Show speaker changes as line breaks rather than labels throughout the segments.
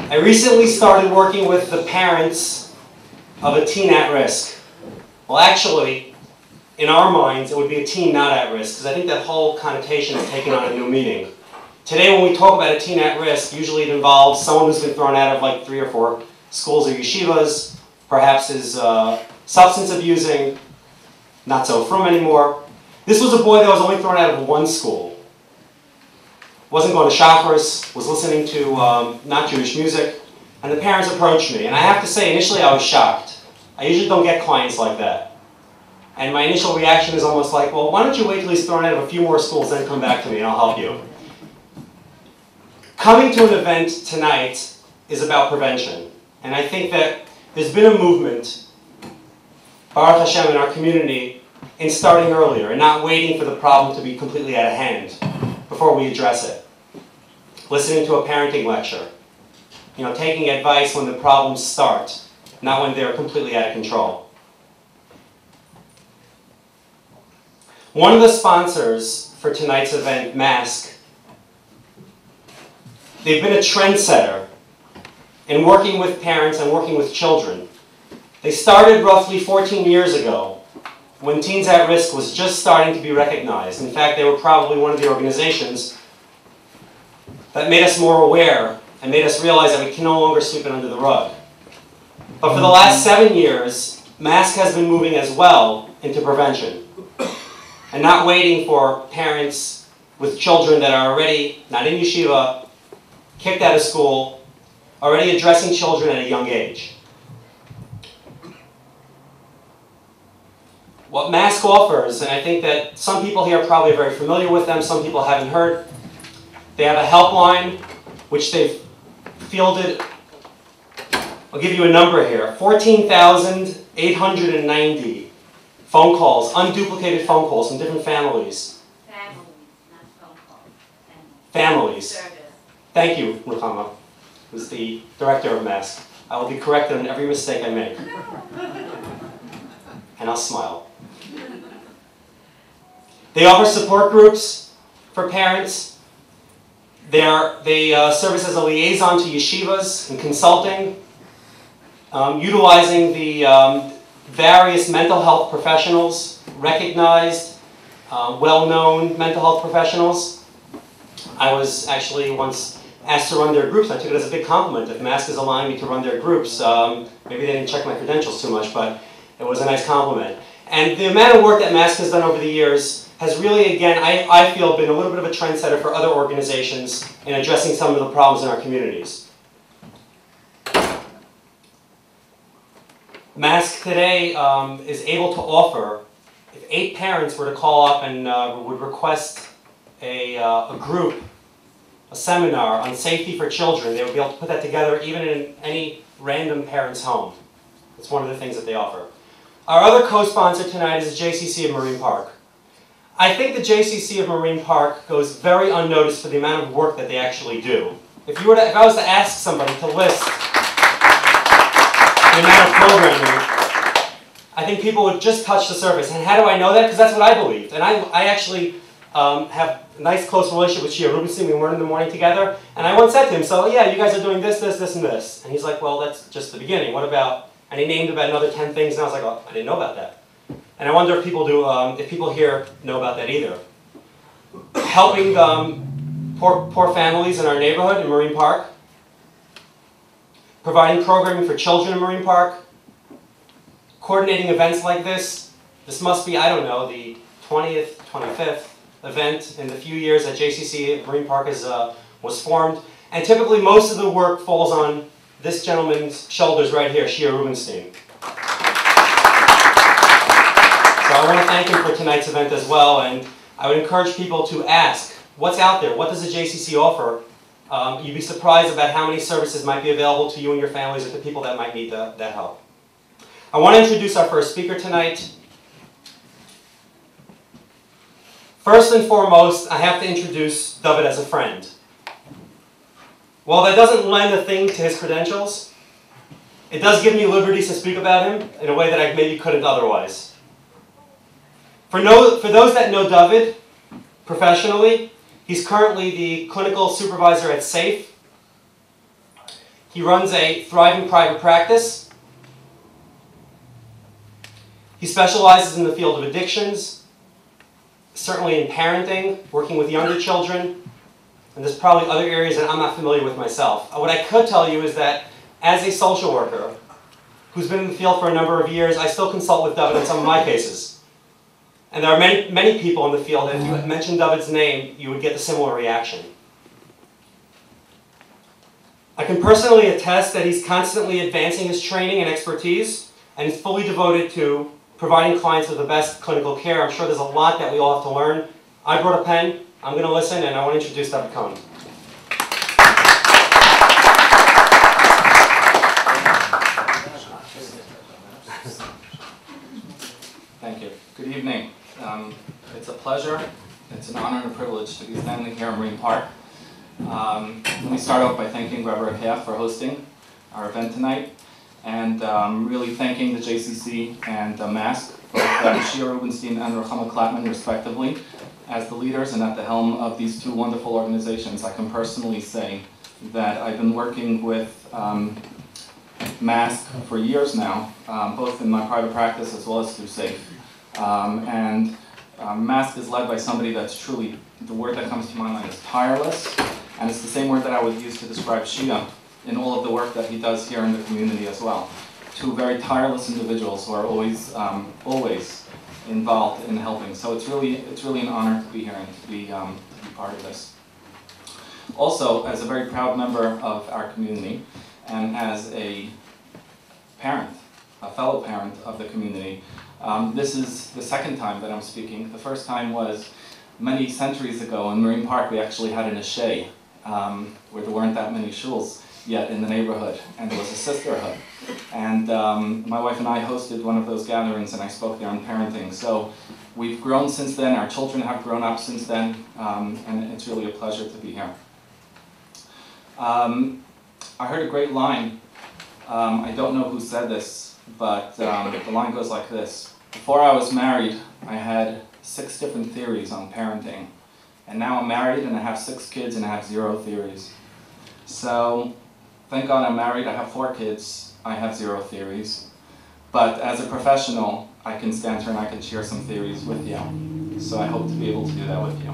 I recently started working with the parents of a teen at risk. Well, actually, in our minds, it would be a teen not at risk, because I think that whole connotation has taken on a new meaning. Today, when we talk about a teen at risk, usually it involves someone who's been thrown out of like 3 or 4 schools or yeshivas, perhaps is substance abusing, not so frum anymore. This was a boy that was only thrown out of 1 school. Wasn't going to Shacharis, was listening to not Jewish music, and the parents approached me. And I have to say, initially I was shocked. I usually don't get clients like that. And my initial reaction is almost like, well, why don't you wait till he's thrown out of a few more schools, then come back to me and I'll help you. Coming to an event tonight is about prevention. And I think that there's been a movement, Baruch Hashem, in our community in starting earlier and not waiting for the problem to be completely out of hand before we address it. Listening to a parenting lecture. You know, taking advice when the problems start, not when they're completely out of control. One of the sponsors for tonight's event, Mask, they've been a trendsetter in working with parents and working with children. They started roughly 14 years ago when Teens at Risk was just starting to be recognized. In fact, they were probably one of the organizations that made us more aware and made us realize that we can no longer sweep it under the rug. But for the last 7 years, Mask has been moving as well into prevention and not waiting for parents with children that are already not in yeshiva, kicked out of school, already addressing children at a young age. What Mask offers, and I think that some people here probably are very familiar with them, some people haven't heard, they have a helpline which they've fielded. I'll give you a number here, 14,890 phone calls, unduplicated phone calls from different families.
Families, not phone calls.
Families.
Service.
Thank you, Ruchama, who's the director of Mask. I will be corrected on every mistake I make. And I'll smile. They offer support groups for parents. They serve as a liaison to yeshivas and consulting, utilizing the various mental health professionals, recognized, well-known mental health professionals. I was actually once asked to run their groups. I took it as a big compliment. If Mask is allowing me to run their groups, maybe they didn't check my credentials too much, but it was a nice compliment. And the amount of work that Mask has done over the years has really, again, I feel, been a little bit of a trendsetter for other organizations in addressing some of the problems in our communities. Mask today is able to offer, if 8 parents were to call up and would request a group, a seminar on safety for children, they would be able to put that together even in any random parent's home. It's one of the things that they offer. Our other co-sponsor tonight is the JCC of Marine Park. I think the JCC of Marine Park goes very unnoticed for the amount of work that they actually do. If I was to ask somebody to list the amount of programming, I think people would just touch the surface. And how do I know that? Because that's what I believed. And I actually have a nice close relationship with Shia Rubinstein. We were in the morning together. And I once said to him, so yeah, you guys are doing this, this, this, and this. And he's like, well, that's just the beginning. What about... And he named about another 10 things, and I was like, oh, I didn't know about that. And I wonder if people if people here know about that either. Helping poor families in our neighborhood in Marine Park. Providing programming for children in Marine Park. Coordinating events like this. This must be, I don't know, the 20th, 25th event in the few years that JCC Marine Park was formed. And typically most of the work falls on this gentleman's shoulders right here, Shia Rubinstein. So I want to thank him for tonight's event as well, and I would encourage people to ask, what's out there? What does the JCC offer? You'd be surprised about how many services might be available to you and your families or to people that might need that help. I want to introduce our first speaker tonight. First and foremost, I have to introduce David as a friend. While that doesn't lend a thing to his credentials, it does give me liberties to speak about him in a way that I maybe couldn't otherwise. For those that know David professionally, he's currently the clinical supervisor at SAFE. He runs a thriving private practice. He specializes in the field of addictions, certainly in parenting, working with younger children, and there's probably other areas that I'm not familiar with myself. What I could tell you is that as a social worker who's been in the field for a number of years, I still consult with David in some of my cases. And there are many people in the field that if you mention David's name, you would get a similar reaction. I can personally attest that he's constantly advancing his training and expertise, and he's fully devoted to providing clients with the best clinical care. I'm sure there's a lot that we all have to learn. I brought a pen, I'm going to listen, and I want to introduce David Kohn.
Thank you. Good evening. It's a pleasure, it's an honor and a privilege to be standing here in Marine Park. Let me start off by thanking Rabbi Yakov for hosting our event tonight, and really thanking the JCC and MASC, both Shira Rubenstein and Ruchama Klapman respectively, as the leaders and at the helm of these two wonderful organizations. I can personally say that I've been working with MASC for years now, both in my private practice as well as through SAFE. MASC is led by somebody that's truly, the word that comes to my mind is tireless, and it's the same word that I would use to describe Shia in all of the work that he does here in the community as well. Two very tireless individuals who are always involved in helping. So it's really an honor to be here and to be part of this. Also, as a very proud member of our community, and as a parent, a fellow parent of the community, this is the second time that I'm speaking. The first time was many centuries ago in Marine Park. We actually had an ashay, where there weren't that many shuls yet in the neighborhood, and there was a sisterhood. And my wife and I hosted one of those gatherings, and I spoke there on parenting. So we've grown since then, our children have grown up since then, and it's really a pleasure to be here. I heard a great line. I don't know who said this, but the line goes like this. Before I was married, I had 6 different theories on parenting. And now I'm married and I have 6 kids and I have 0 theories. So, thank God I'm married, I have 4 kids, I have 0 theories. But as a professional, I can stand here and I can share some theories with you. So I hope to be able to do that with you.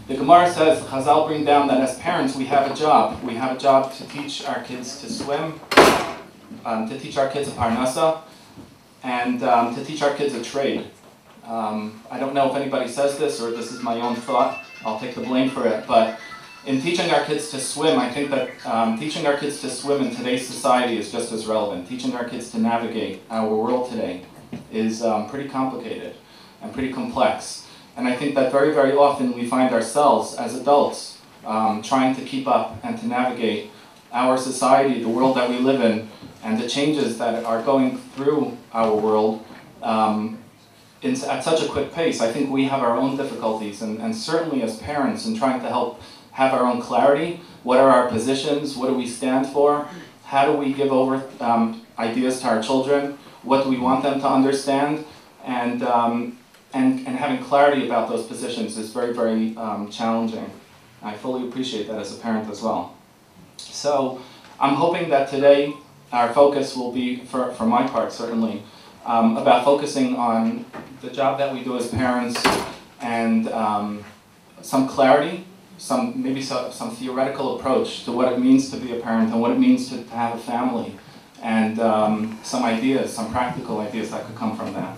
The Gemara says, Chazal bring down that as parents we have a job. We have a job to teach our kids to swim, to teach our kids a parnasa, and to teach our kids a trade. I don't know if anybody says this or this is my own thought. I'll take the blame for it. But in teaching our kids to swim, I think that teaching our kids to swim in today's society is just as relevant. Teaching our kids to navigate our world today is pretty complicated and pretty complex. And I think that very, very often we find ourselves as adults trying to keep up and to navigate our society, the world that we live in, and the changes that are going through our world at such a quick pace. I think we have our own difficulties, and certainly as parents in trying to help have our own clarity. What are our positions? What do we stand for? How do we give over ideas to our children? What do we want them to understand? And having clarity about those positions is very, very challenging. I fully appreciate that as a parent as well. So I'm hoping that today our focus will be, for my part certainly, about focusing on the job that we do as parents and some clarity, maybe some theoretical approach to what it means to be a parent and what it means to have a family, and some ideas, some practical ideas that could come from that.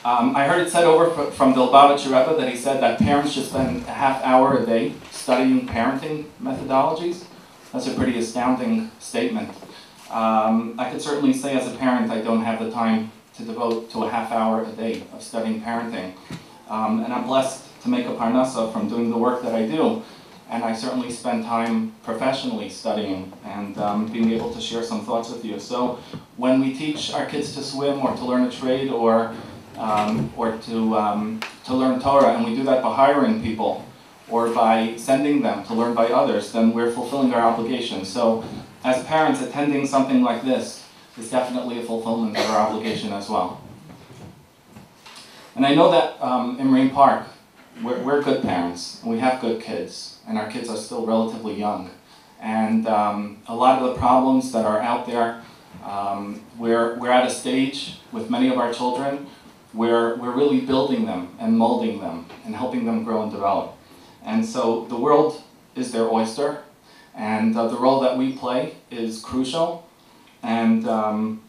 I heard it said over from the Lubavitcher Rebbe that he said that parents should spend a half hour a day studying parenting methodologies. That's a pretty astounding statement. I could certainly say as a parent I don't have the time to devote to a half hour a day of studying parenting. And I'm blessed to make a parnasa from doing the work that I do. And I certainly spend time professionally studying and being able to share some thoughts with you. So when we teach our kids to swim or to learn a trade or to learn Torah, and we do that by hiring people or by sending them to learn by others, then we're fulfilling our obligation. So as parents, attending something like this is definitely a fulfillment of our obligation as well. And I know that in Marine Park, we're good parents, and we have good kids, and our kids are still relatively young. And a lot of the problems that are out there, we're at a stage with many of our children where we're really building them and molding them and helping them grow and develop. And so the world is their oyster, and the role that we play is crucial, and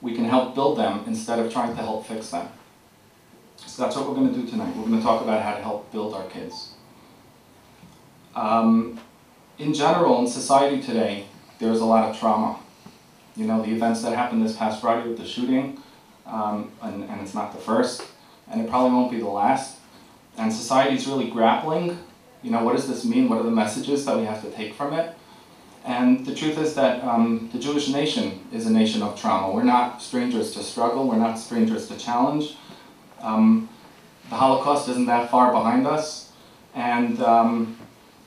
we can help build them instead of trying to help fix them. So that's what we're going to do tonight. We're going to talk about how to help build our kids. In general, in society today, there's a lot of trauma. You know, the events that happened this past Friday with the shooting, and it's not the first, and it probably won't be the last. And society's really grappling, you know, what does this mean? What are the messages that we have to take from it? And the truth is that the Jewish nation is a nation of trauma. We're not strangers to struggle. We're not strangers to challenge. The Holocaust isn't that far behind us. And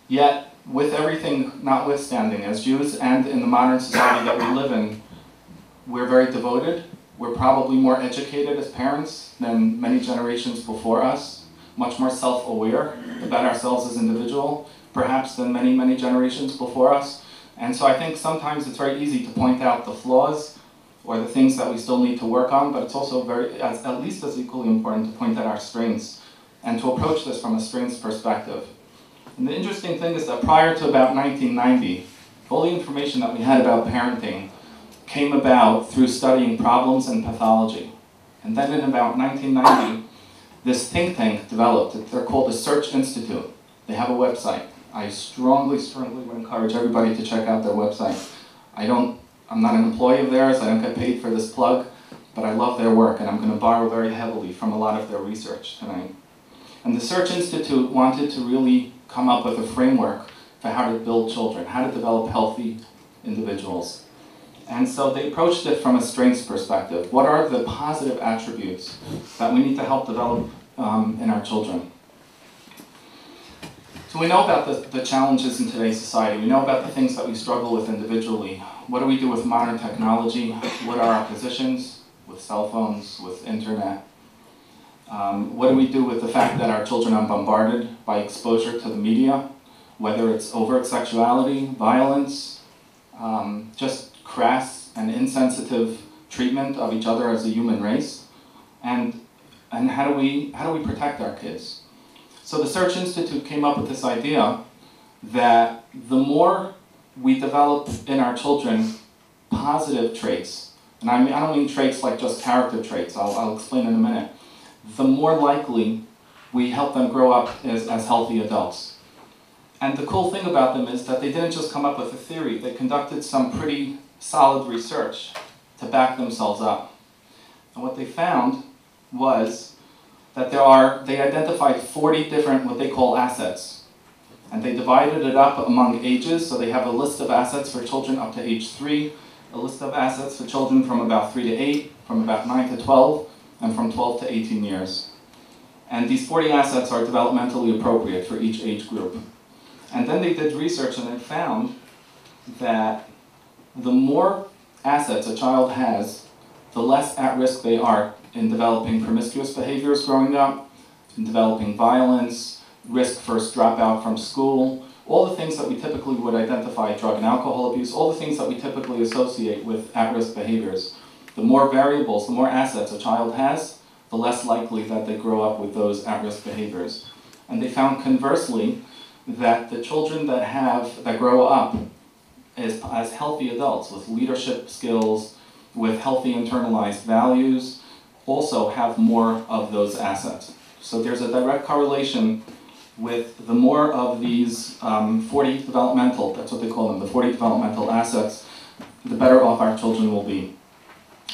yet, with everything notwithstanding, as Jews and in the modern society that we live in, we're very devoted. We're probably more educated as parents than many generations before us, much more self-aware about ourselves as individuals, perhaps than many, many generations before us. And so I think sometimes it's very easy to point out the flaws or the things that we still need to work on, but it's also at least as equally important to point out our strengths and to approach this from a strengths perspective. And the interesting thing is that prior to about 1990, all the information that we had about parenting came about through studying problems and pathology. And then in about 1990, this think tank developed. They're called the Search Institute. They have a website. I strongly, strongly would encourage everybody to check out their website. I'm not an employee of theirs, I don't get paid for this plug, but I love their work, and I'm going to borrow very heavily from a lot of their research tonight. And the Search Institute wanted to really come up with a framework for how to build children, how to develop healthy individuals. And so they approached it from a strengths perspective. What are the positive attributes that we need to help develop in our children? So we know about the challenges in today's society. We know about the things that we struggle with individually. What do we do with modern technology? What are our positions with cell phones, with internet? What do we do with the fact that our children are bombarded by exposure to the media, whether it's overt sexuality, violence, just crass and insensitive treatment of each other as a human race, and how do we protect our kids? So the Search Institute came up with this idea that the more we develop in our children positive traits, and I don't mean traits like just character traits, I'll explain in a minute, the more likely we help them grow up as healthy adults. And the cool thing about them is that they didn't just come up with a theory, they conducted some pretty solid research to back themselves up. And what they found was that they identified 40 different, what they call assets. And they divided it up among ages, so they have a list of assets for children up to age 3, a list of assets for children from about 3 to 8, from about 9 to 12, and from 12 to 18 years. And these 40 assets are developmentally appropriate for each age group. And then they did research and they found that the more assets a child has, the less at risk they are in developing promiscuous behaviors growing up, in developing violence, risk first dropout from school, all the things that we typically would identify, drug and alcohol abuse, all the things that we typically associate with at-risk behaviors. The more variables, the more assets a child has, the less likely that they grow up with those at-risk behaviors. And they found conversely that the children that grow up as healthy adults with leadership skills, with healthy internalized values, also have more of those assets. So there's a direct correlation with the more of these 40 developmental, that's what they call them, the 40 developmental assets, the better off our children will be.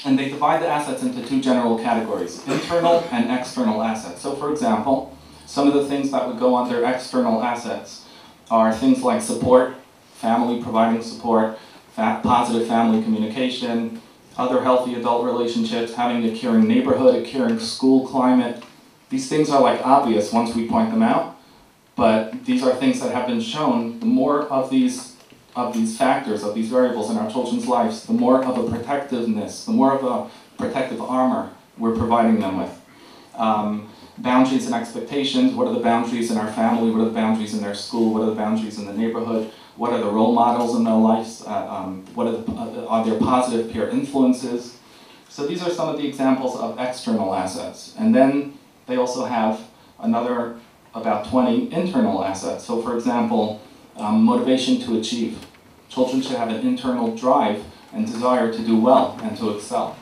And they divide the assets into 2 general categories, internal and external assets. So for example, some of the things that would go under external assets are things like support, family providing support, positive family communication, other healthy adult relationships, having a caring neighborhood, a caring school climate. These things are like obvious once we point them out, but these are things that have been shown. The more of these factors, of these variables in our children's lives, the more of a protectiveness, the more of a protective armor we're providing them with. Boundaries and expectations, what are the boundaries in our family, what are the boundaries in their school, what are the boundaries in the neighborhood, What are the role models in their lives? Are there positive peer influences? So these are some of the examples of external assets. And then they also have another about 20 internal assets. So for example, motivation to achieve. Children should have an internal drive and desire to do well and to excel.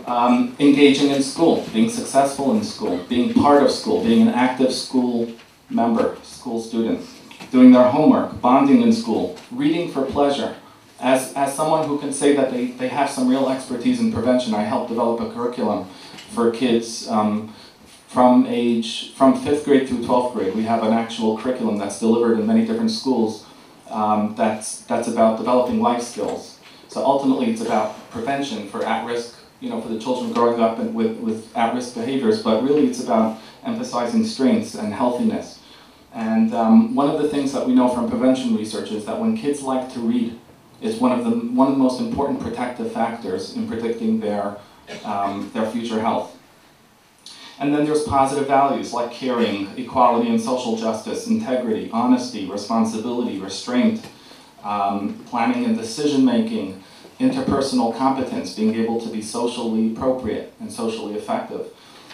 Engaging in school, being successful in school, being part of school, being an active school member, school student, doing their homework, bonding in school, reading for pleasure. As someone who can say that they have some real expertise in prevention, I helped develop a curriculum for kids from 5th grade through 12th grade. We have an actual curriculum that's delivered in many different schools that's about developing life skills. So ultimately it's about prevention for at-risk, for the children growing up with at-risk behaviors, but really it's about emphasizing strengths and healthiness. And one of the things that we know from prevention research is that when kids like to read, it's one of the most important protective factors in predicting their future health. And then there's positive values like caring, equality and social justice, integrity, honesty, responsibility, restraint, planning and decision making, interpersonal competence, being able to be socially appropriate and socially effective.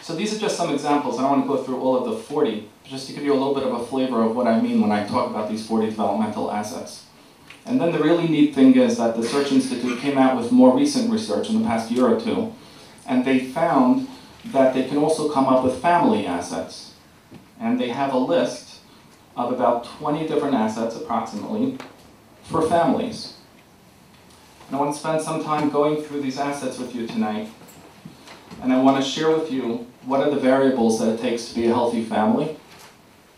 So these are just some examples. I don't want to go through all of the 40, just to give you a little bit of a flavor of what I mean when I talk about these 40 developmental assets. And then the really neat thing is that the Search Institute came out with more recent research in the past year or two, and they found that they can also come up with family assets. And they have a list of about 20 different assets, approximately, for families. And I want to spend some time going through these assets with you tonight. And I want to share with you what are the variables that it takes to be a healthy family.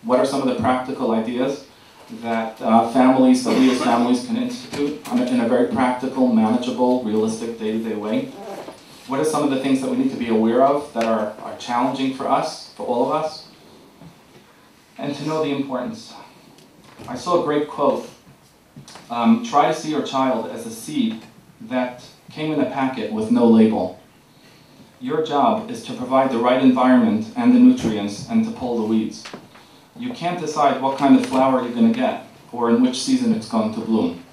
What are some of the practical ideas that we as families can institute in a very practical, manageable, realistic, day-to-day way. What are some of the things that we need to be aware of that are challenging for us, for all of us? And to know the importance. I saw a great quote. Try to see your child as a seed that came in a packet with no label. Your job is to provide the right environment and the nutrients and to pull the weeds. You can't decide what kind of flower you're going to get or in which season it's going to bloom.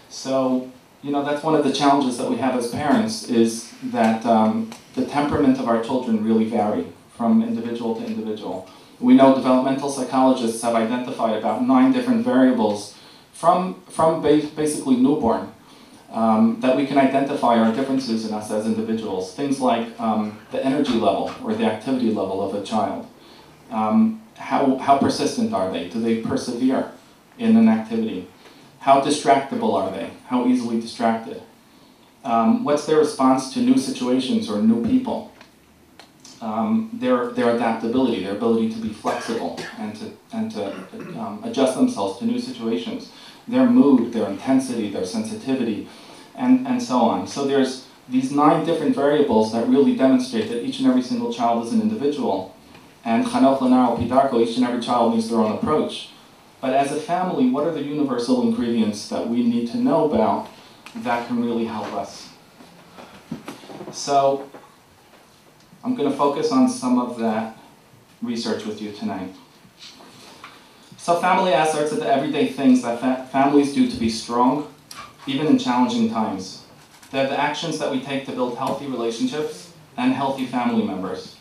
So, that's one of the challenges that we have as parents is that the temperament of our children really vary from individual to individual. We know developmental psychologists have identified about 9 different variables from basically newborn that we can identify our differences in us as individuals. Things like the energy level or the activity level of a child. How persistent are they? Do they persevere in an activity? How distractible are they? How easily distracted? What's their response to new situations or new people? Their adaptability, their ability to be flexible and to adjust themselves to new situations. Their mood, their intensity, their sensitivity, and so on. So there's these 9 different variables that really demonstrate that each and every single child is an individual. And Chanoch Lenar Al Pi Darko, each and every child needs their own approach. But as a family, what are the universal ingredients that we need to know about that can really help us? So I'm going to focus on some of that research with you tonight. So family assets are the everyday things that families do to be strong, even in challenging times. They're the actions that we take to build healthy relationships and healthy family members.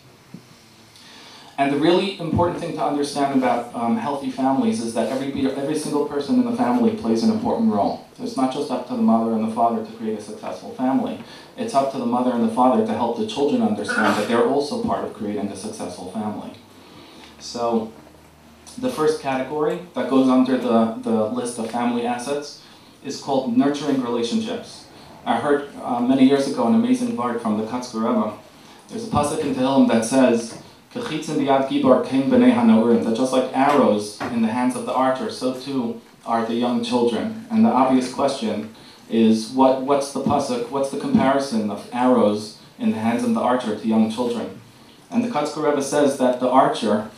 And the really important thing to understand about healthy families is that every single person in the family plays an important role. So it's not just up to the mother and the father to create a successful family. It's up to the mother and the father to help the children understand that they're also part of creating a successful family. So the first category that goes under the list of family assets is called nurturing relationships. I heard many years ago an amazing word from the Kotzker Rebbe. There's a pasuk in Tehillim that says, that just like arrows in the hands of the archer, so too are the young children. And the obvious question is, what's the pasuk, what's the comparison of arrows in the hands of the archer to young children? And the Kotzker Rebbe says that the archer,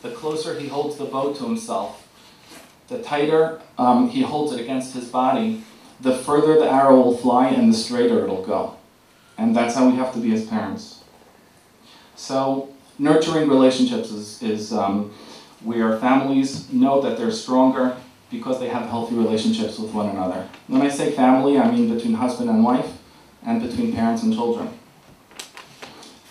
the closer he holds the bow to himself, the tighter he holds it against his body, the further the arrow will fly and the straighter it'll go. And that's how we have to be as parents. So nurturing relationships is where families know that they're stronger because they have healthy relationships with one another. When I say family, I mean between husband and wife and between parents and children.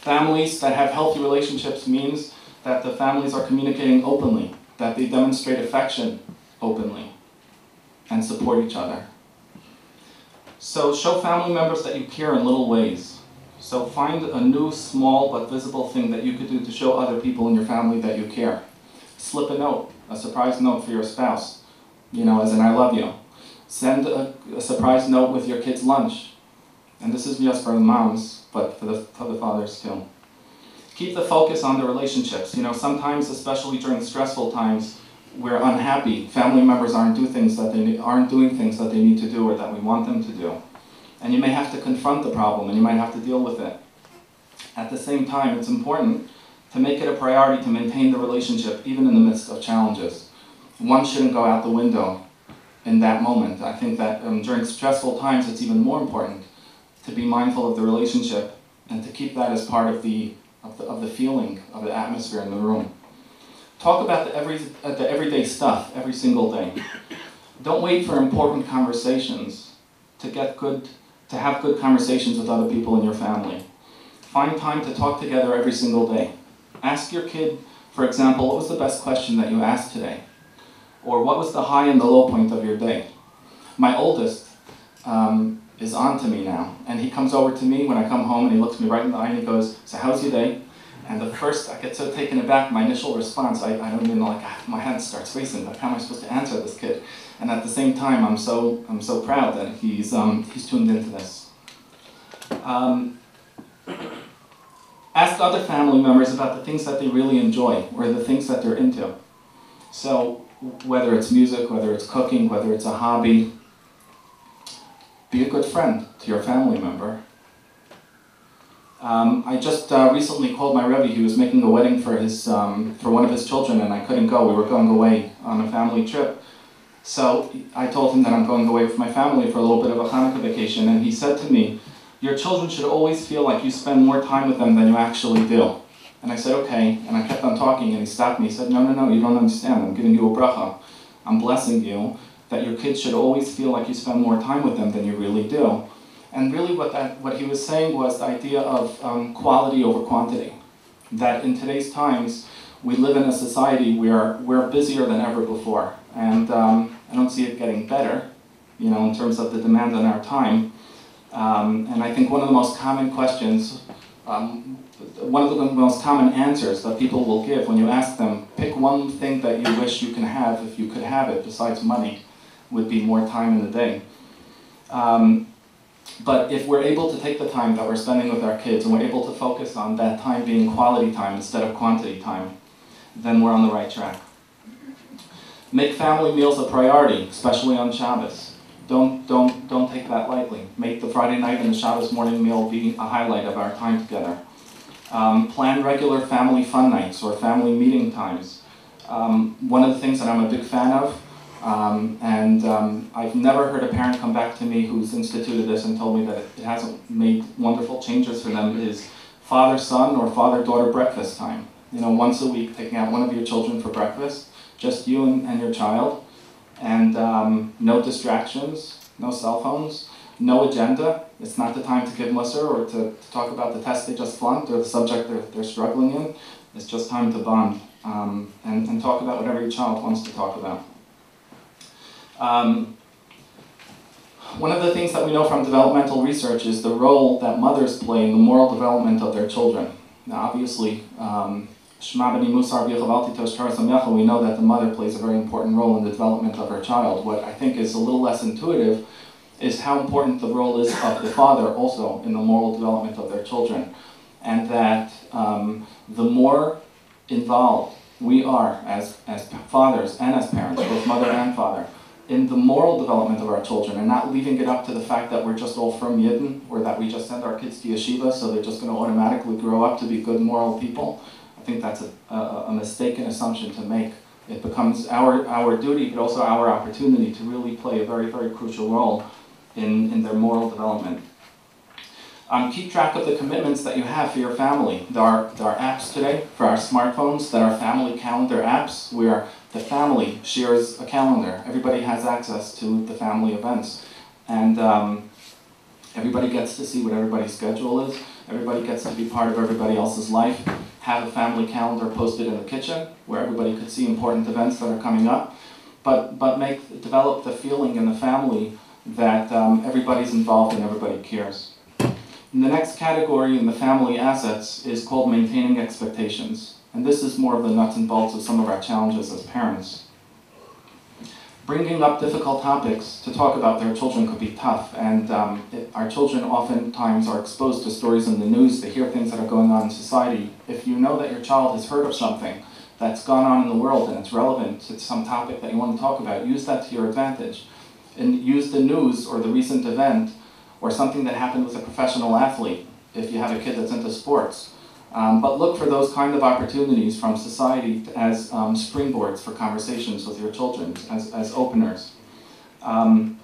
Families that have healthy relationships means that the families are communicating openly, that they demonstrate affection openly, and support each other. So show family members that you care in little ways. So find a new, small, but visible thing that you could do to show other people in your family that you care. Slip a note, a surprise note for your spouse, as in I love you. Send a surprise note with your kid's lunch. And this is just for the moms, but for the fathers too. Keep the focus on the relationships. Sometimes, especially during stressful times, we're unhappy. Family members aren't doing things that they need to do or that we want them to do. And you may have to confront the problem and you might have to deal with it. At the same time, it's important to make it a priority to maintain the relationship even in the midst of challenges. One shouldn't go out the window in that moment. I think that during stressful times, it's even more important to be mindful of the relationship and to keep that as part of the feeling, of the atmosphere in the room. Talk about the everyday stuff every single day. Don't wait for important conversations to have good conversations with other people in your family. Find time to talk together every single day. Ask your kid, for example, what was the best question that you asked today? Or what was the high and the low point of your day? My oldest is on to me now, and he comes over to me when I come home and he looks me right in the eye and he goes, so how's your day? And the first, I get so taken aback, my initial response, I don't even know, my hand starts racing, like how am I supposed to answer this kid? And at the same time, I'm so proud that he's tuned into this. Ask other family members about the things that they really enjoy or the things that they're into. So whether it's music, whether it's cooking, whether it's a hobby, be a good friend to your family member. I just recently called my Rebbe. He was making a wedding for one of his children, and I couldn't go. We were going away on a family trip. So I told him that I'm going away with my family for a little bit of a Hanukkah vacation, and he said to me, your children should always feel like you spend more time with them than you actually do. And I said, okay, and I kept on talking, and he stopped me. He said, no, you don't understand. I'm giving you a bracha. I'm blessing you that your kids should always feel like you spend more time with them than you really do. And really what he was saying was the idea of quality over quantity. That in today's times, we live in a society where we're busier than ever before. And I don't see it getting better, in terms of the demand on our time. And I think one of the most common questions, one of the most common answers that people will give when you ask them, pick one thing that you wish you can have if you could have it besides money, would be more time in the day. But if we're able to take the time that we're spending with our kids and we're able to focus on that time being quality time instead of quantity time, then we're on the right track. Make family meals a priority, especially on Shabbos. Don't take that lightly. Make the Friday night and the Shabbos morning meal be a highlight of our time together. Plan regular family fun nights or family meeting times. One of the things that I'm a big fan of, I've never heard a parent come back to me who's instituted this and told me that it hasn't made wonderful changes for them, is father-son or father-daughter breakfast time. Once a week, taking out one of your children for breakfast, just you and your child, and no distractions, no cell phones, no agenda. It's not the time to give mussar or to talk about the test they just flunked or the subject they're struggling in. It's just time to bond and talk about whatever your child wants to talk about. One of the things that we know from developmental research is the role that mothers play in the moral development of their children. Now obviously, we know that the mother plays a very important role in the development of her child. What I think is a little less intuitive is how important the role is of the father also in the moral development of their children. And that the more involved we are as fathers and as parents, both mother and father, in the moral development of our children and not leaving it up to the fact that we're just all from Yidden or that we just send our kids to yeshiva so they're just going to automatically grow up to be good moral people. I think that's a mistaken assumption to make. It becomes our duty, but also our opportunity to really play a very, very crucial role in their moral development. Keep track of the commitments that you have for your family. There are apps today for our smartphones that are family calendar apps where The family shares a calendar. Everybody has access to the family events. And everybody gets to see what everybody's schedule is. Everybody gets to be part of everybody else's life. Have a family calendar posted in the kitchen where everybody could see important events that are coming up. But develop the feeling in the family that everybody's involved and everybody cares. And the next category in the family assets is called maintaining expectations. And this is more of the nuts and bolts of some of our challenges as parents. Bringing up difficult topics to talk about their children could be tough, and our children oftentimes are exposed to stories in the news. They hear things that are going on in society. If you know that your child has heard of something that's gone on in the world and it's relevant to some topic that you want to talk about, use that to your advantage. And use the news or the recent event or something that happened with a professional athlete if you have a kid that's into sports. But look for those kind of opportunities from society as springboards for conversations with your children, as openers. When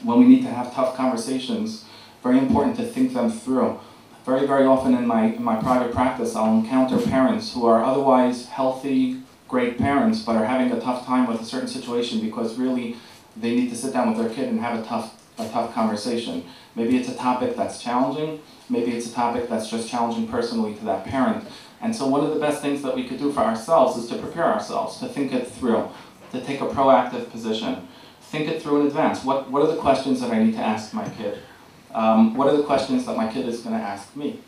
we need to have tough conversations, very important to think them through. Very, very often in my private practice, I'll encounter parents who are otherwise healthy, great parents, but are having a tough time with a certain situation because really they need to sit down with their kid and have a tough conversation. Maybe it's a topic that's challenging. Maybe it's a topic that's just challenging personally to that parent. And so one of the best things that we could do for ourselves is to prepare ourselves, to think it through, to take a proactive position. Think it through in advance. What are the questions that I need to ask my kid? What are the questions that my kid is going to ask me?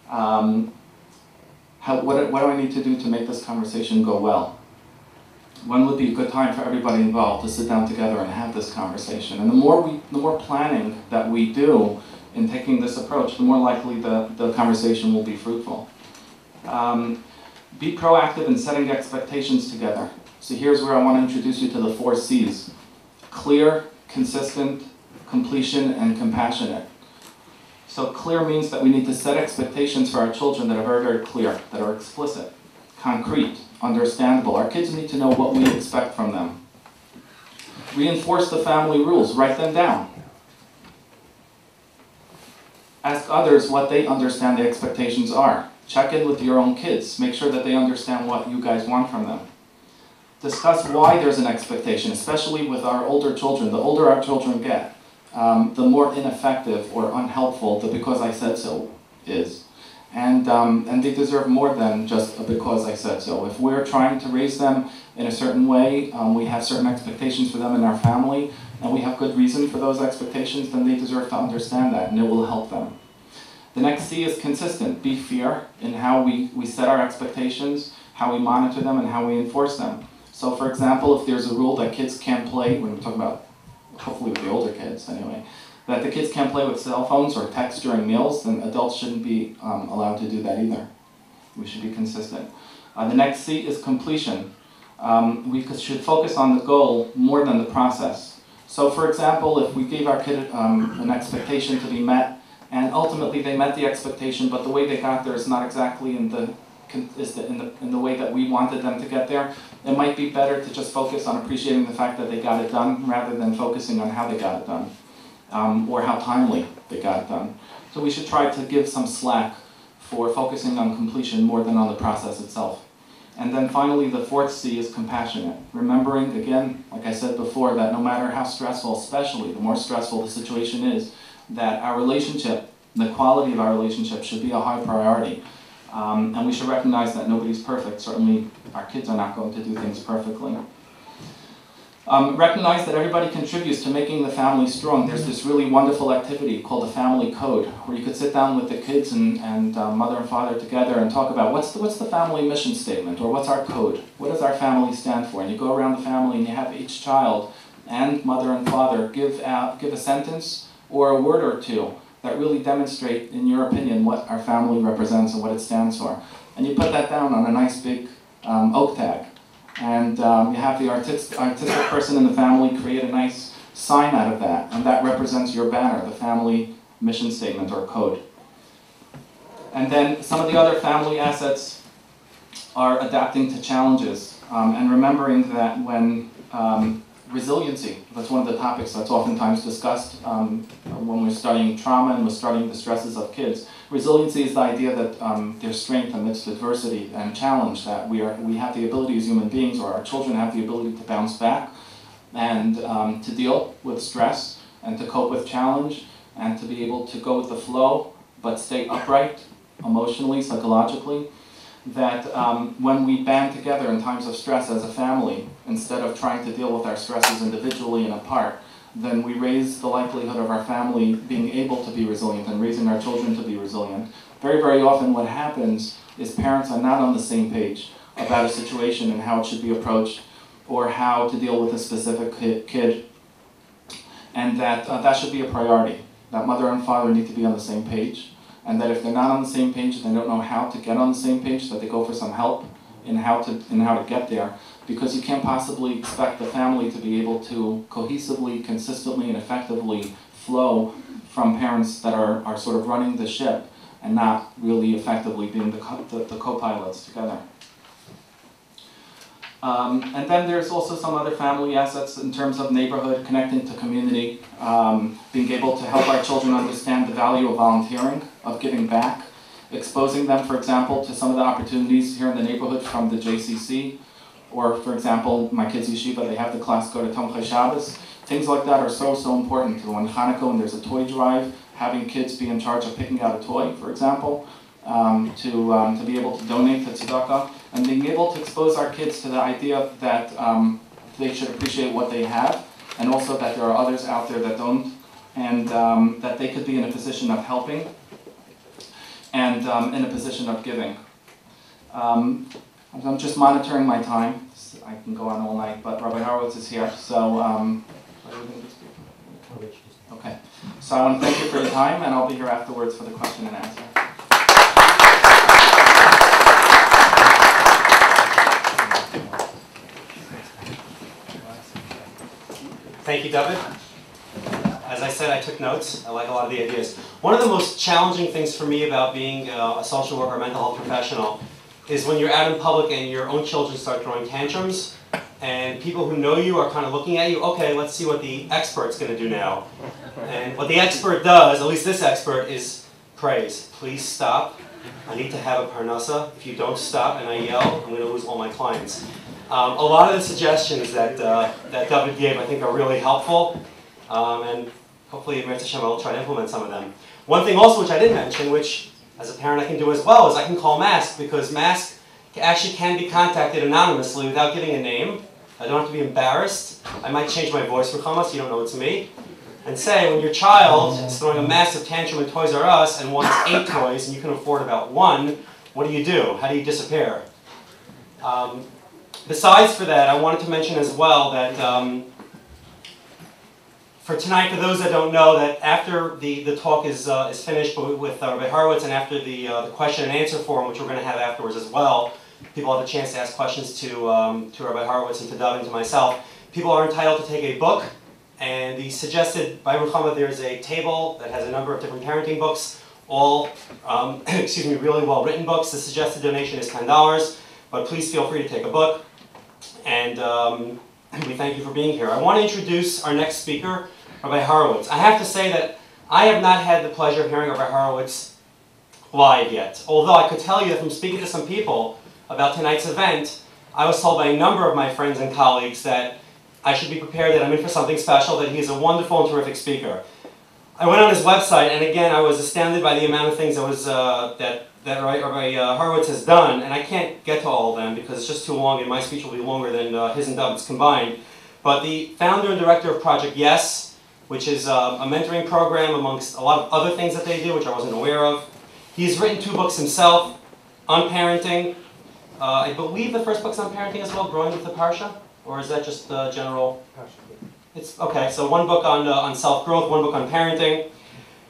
What do I need to do to make this conversation go well? When would be a good time for everybody involved to sit down together and have this conversation? And the more planning that we do in taking this approach, the more likely the conversation will be fruitful. Be proactive in setting expectations together. So here's where I want to introduce you to the 4 C's. Clear, consistent, completion, and compassionate. So clear means that we need to set expectations for our children that are very, very clear, that are explicit, concrete, understandable. Our kids need to know what we expect from them. Reinforce the family rules, write them down. Ask others what they understand the expectations are. Check in with your own kids. Make sure that they understand what you guys want from them. Discuss why there's an expectation, especially with our older children. The older our children get, the more ineffective or unhelpful the because I said so is. And they deserve more than just a because I said so. If we're trying to raise them in a certain way, we have certain expectations for them in our family, and we have good reason for those expectations, then they deserve to understand that, and it will help them. The next C is consistent. Be fair in how we set our expectations, how we monitor them, and how we enforce them. So for example, if there's a rule that kids can't play, when we're talking about, hopefully with the older kids anyway, that the kids can't play with cell phones or text during meals, then adults shouldn't be allowed to do that either. We should be consistent. The next C is completion. We should focus on the goal more than the process. So for example, if we gave our kid an expectation to be met, and ultimately they met the expectation, but the way they got there is not exactly in the way that we wanted them to get there, it might be better to just focus on appreciating the fact that they got it done rather than focusing on how they got it done. Or how timely they got it done. So we should try to give some slack for focusing on completion more than on the process itself. And then finally, the 4th C is compassionate. Remembering, again, like I said before, that no matter how stressful, especially the more stressful the situation is, that our relationship, the quality of our relationship should be a high priority. And we should recognize that nobody's perfect. Certainly, our kids are not going to do things perfectly. Recognize that everybody contributes to making the family strong. There's this really wonderful activity called the family code, where you could sit down with the kids and mother and father together and talk about what's the family mission statement, or what's our code? What does our family stand for? And you go around the family and you have each child and mother and father give a sentence or a word or two that really demonstrate, in your opinion, what our family represents and what it stands for. And you put that down on a nice big oak tag. And you have the artistic person in the family create a nice sign out of that, and that represents your banner, the family mission statement or code. And then some of the other family assets are adapting to challenges, and remembering that when resiliency, that's one of the topics that's oftentimes discussed when we're studying trauma and we're studying the stresses of kids. Resiliency is the idea that there's strength amidst adversity and challenge, that we have the ability as human beings, or our children have the ability to bounce back and to deal with stress and to cope with challenge and to be able to go with the flow but stay upright emotionally, psychologically. That when we band together in times of stress as a family, instead of trying to deal with our stresses individually and apart, then we raise the likelihood of our family being able to be resilient and raising our children to be resilient. Very, very often what happens is parents are not on the same page about a situation and how it should be approached or how to deal with a specific kid, and that should be a priority. That mother and father need to be on the same page, and that if they're not on the same page and they don't know how to get on the same page, that they go for some help in how to get there, because you can't possibly expect the family to be able to cohesively, consistently, and effectively flow from parents that are sort of running the ship and not really effectively being the co-pilots together. And then there's also some other family assets in terms of neighborhood, connecting to community, being able to help our children understand the value of volunteering, of giving back, exposing them, for example, to some of the opportunities here in the neighborhood from the JCC, or, for example, my kids' yeshiva, they have the class go to Tomchei Shabbos. Things like that are so, so important. When Hanukkah, when there's a toy drive, having kids be in charge of picking out a toy, for example, to be able to donate to tzedakah, and being able to expose our kids to the idea that they should appreciate what they have, and also that there are others out there that don't, and that they could be in a position of helping and in a position of giving. I'm just monitoring my time. I can go on all night, but Rabbi Harowitz is here, so okay. So I want to thank you for your time, and I'll be here afterwards for the question and answer.
Thank you, David. As I said, I took notes. I like a lot of the ideas. One of the most challenging things for me about being a social worker or mental health professional is when you're out in public and your own children start throwing tantrums, and people who know you are kind of looking at you, okay, let's see what the expert's going to do now. And what the expert does, at least this expert, is praise. Please stop. I need to have a parnasa. If you don't stop and I yell, I'm going to lose all my clients. A lot of the suggestions that David gave, I think, are really helpful, and hopefully, Mitzvah Hashem, I'll try to implement some of them. One thing also which I didn't mention, which as a parent I can do as well, is I can call MASK, because MASK actually can be contacted anonymously without giving a name. I don't have to be embarrassed. I might change my voice for Chama so you don't know it's me. And say, when your child is throwing a massive tantrum in Toys R Us and wants 8 toys and you can afford about 1, what do? How do you disappear? Besides for that, I wanted to mention as well that for tonight, for those that don't know, that after the talk is finished with Rabbi Horowitz, and after the question and answer forum, which we're going to have afterwards as well, people have a chance to ask questions to Rabbi Horowitz and to David and to myself. People are entitled to take a book, and the suggested, by Ruchama, there's a table that has a number of different parenting books, all, really well-written books. The suggested donation is $10, but please feel free to take a book. And we thank you for being here. I want to introduce our next speaker, Rabbi Horowitz. I have to say that I have not had the pleasure of hearing Rabbi Horowitz live yet. Although I could tell you that from speaking to some people about tonight's event, I was told by a number of my friends and colleagues that I should be prepared, that I'm in for something special, that he's a wonderful and terrific speaker. I went on his website, and again, I was astounded by the amount of things that Rabbi Horowitz has done, and I can't get to all of them because it's just too long, and my speech will be longer than his and David's combined. But the founder and director of Project Yes, which is a mentoring program amongst a lot of other things that they do, which I wasn't aware of. He's written 2 books himself on parenting. I believe the first book's on parenting as well, Growing with the Parsha, or is that just general? It's okay. So 1 book on self-growth, 1 book on parenting.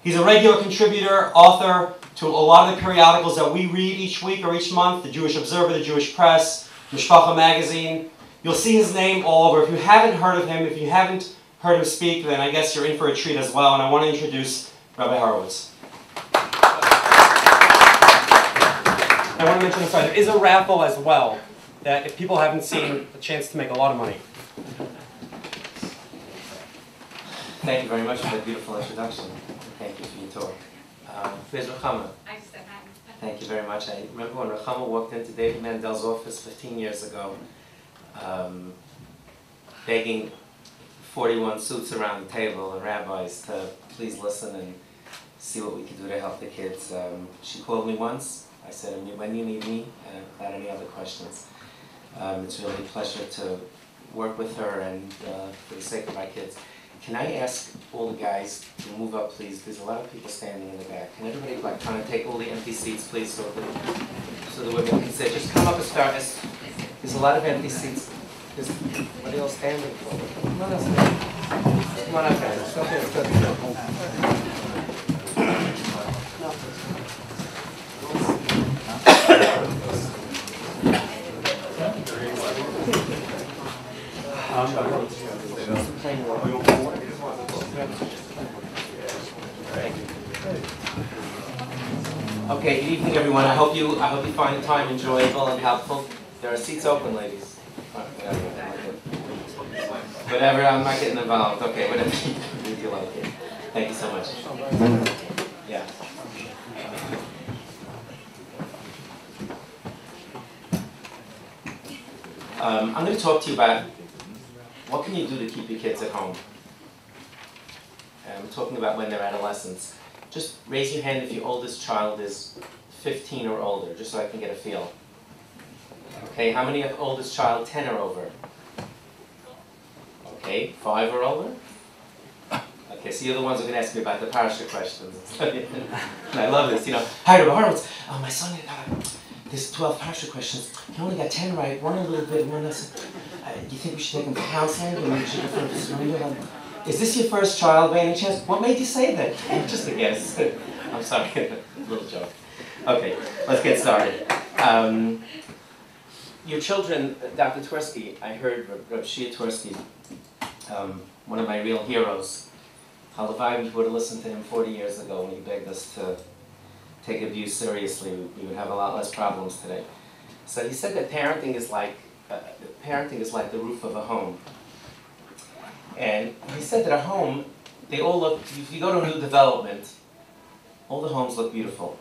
He's a regular contributor, author to a lot of the periodicals that we read each week or each month: the Jewish Observer, the Jewish Press, Mishpacha magazine. You'll see his name all over. If you haven't heard of him, if you haven't heard him speak, then I guess you're in for a treat as well. And I want to introduce Rabbi Horowitz. I want to mention, sorry, there is a raffle as well, that if people haven't seen, a chance to make a lot of money.
Thank you very much for that beautiful introduction. Thank you for your talk. Where's Ruchama?
I
Thank you very much. I remember when Rachama walked into David Mandel's office 15 years ago, begging 41 suits around the table and rabbis to please listen and see what we could do to help the kids. She called me once. I said, when you need me, without any other questions. It's really a pleasure to work with her and for the sake of my kids. Can I ask all the guys to move up, please? There's a lot of people standing in the back. Can everybody kind of take all the empty seats, please, so the women can sit? Just come up and start. There's a lot of empty seats. What are you all standing for? Come on up. Come on up, guys. It's okay. It's good. Okay, good evening, everyone. I hope you find the time enjoyable and helpful. There are seats open, ladies. Whatever, I'm not getting involved. Okay, whatever you like it. Thank you so much. Yeah. I'm going to talk to you about what can you do to keep your kids at home. I'm talking about when they're adolescents. Just raise your hand if your oldest child is 15 or older, just so I can get a feel. Okay, how many have oldest child 10 or over? Okay, 5 or older? Okay, so you're the ones who can ask me about the parasha questions. And I love this, you know. Hi, Rabbi Harowitz. Oh, my son, there's 12 parasha questions. He only got 10 right, one a little bit, one less. Do you think we should take him to counseling? Or we should go for a Is this your first child by any chance? What made you say that? Just a guess. I'm sorry, a little joke. Okay, let's get started. Your children, Dr. Twersky, I heard Rabbi Shia Twersky, one of my real heroes. Halavai, we would have listened to him 40 years ago when he begged us to take abuse seriously. We would have a lot less problems today. So he said that parenting is like the roof of a home. And he said that a home, they all look, if you go to a new development, all the homes look beautiful.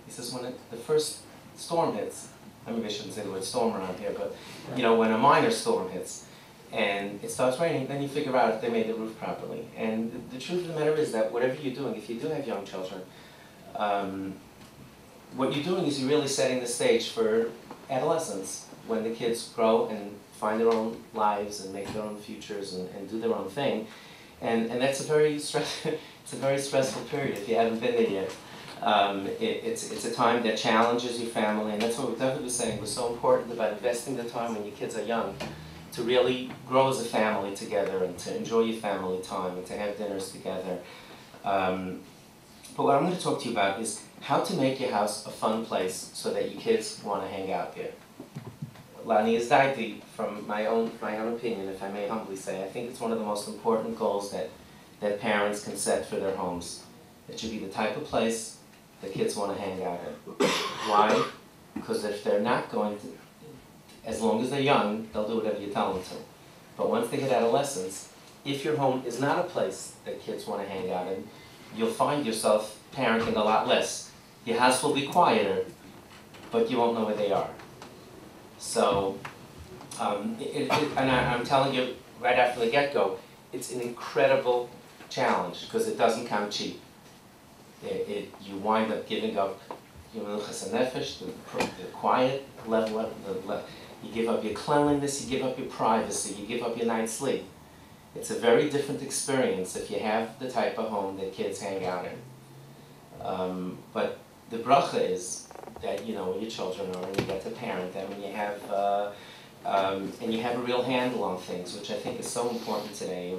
He says when the first storm hits, I mean I shouldn't say the word storm around here, but you know, when a minor storm hits and it starts raining, then you figure out if they made the roof properly. And the truth of the matter is that whatever you're doing, if you do have young children, what you're doing is you're really setting the stage for adolescence, when the kids grow and find their own lives and make their own futures and do their own thing. And that's it's a very stressful period if you haven't been there yet. It's a time that challenges your family, and that's what David was saying was so important about investing the time when your kids are young to really grow as a family together and to enjoy your family time and to have dinners together. But what I'm going to talk to you about is how to make your house a fun place so that your kids want to hang out there. Lani is daiti, from my own opinion, if I may humbly say, I think it's one of the most important goals that parents can set for their homes. It should be the type of place that kids want to hang out in. Why? Because if they're not going to, as long as they're young, they'll do whatever you tell them to. But once they hit adolescence, if your home is not a place that kids want to hang out in, you'll find yourself parenting a lot less. Your house will be quieter, but you won't know where they are. So, and I'm telling you right after the get-go, it's an incredible challenge because it doesn't come cheap. You wind up giving up your menuchas nefesh, the quiet level, you give up your cleanliness, you give up your privacy, you give up your night's sleep. It's a very different experience if you have the type of home that kids hang out in. But the bracha is that, you know, when your children are and you get to parent them and you have a real handle on things, which I think is so important today.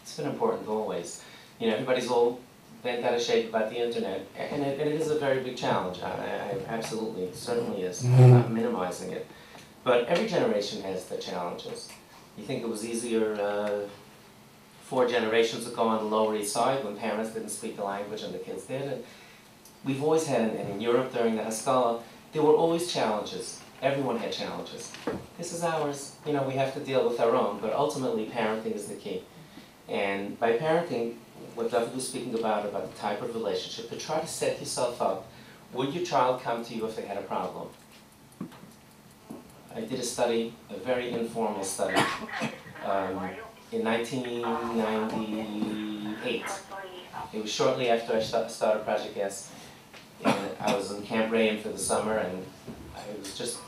It's been important always. You know, everybody's all bent out of shape about the internet, and it is a very big challenge. I absolutely, it certainly is. I'm not minimizing it. But every generation has the challenges. You think it was easier 4 generations ago on the Lower East Side when parents didn't speak the language and the kids did. And we've always had, and in Europe during the Haskalah, there were always challenges. Everyone had challenges. This is ours. You know, we have to deal with our own, but ultimately parenting is the key. And by parenting, what David was speaking about the type of relationship, to try to set yourself up would your child come to you if they had a problem? I did a study, a very informal study, in 1998. It was shortly after I started Project S, and I was in Camp Rayam for the summer, and it was just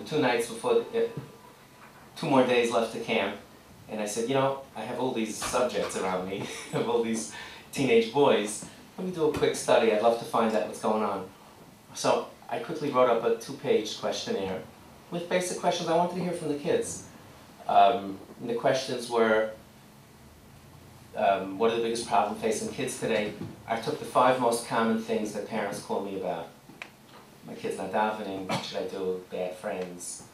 2 nights before, 2 more days left to camp, and I said, you know, I have all these subjects around me, I have all these teenage boys, let me do a quick study, I'd love to find out what's going on. So I quickly wrote up a 2-page questionnaire with basic questions I wanted to hear from the kids. And the questions were, what are the biggest problems facing kids today? I took the 5 most common things that parents call me about. My kid's not davening, what should I do? Bad friends.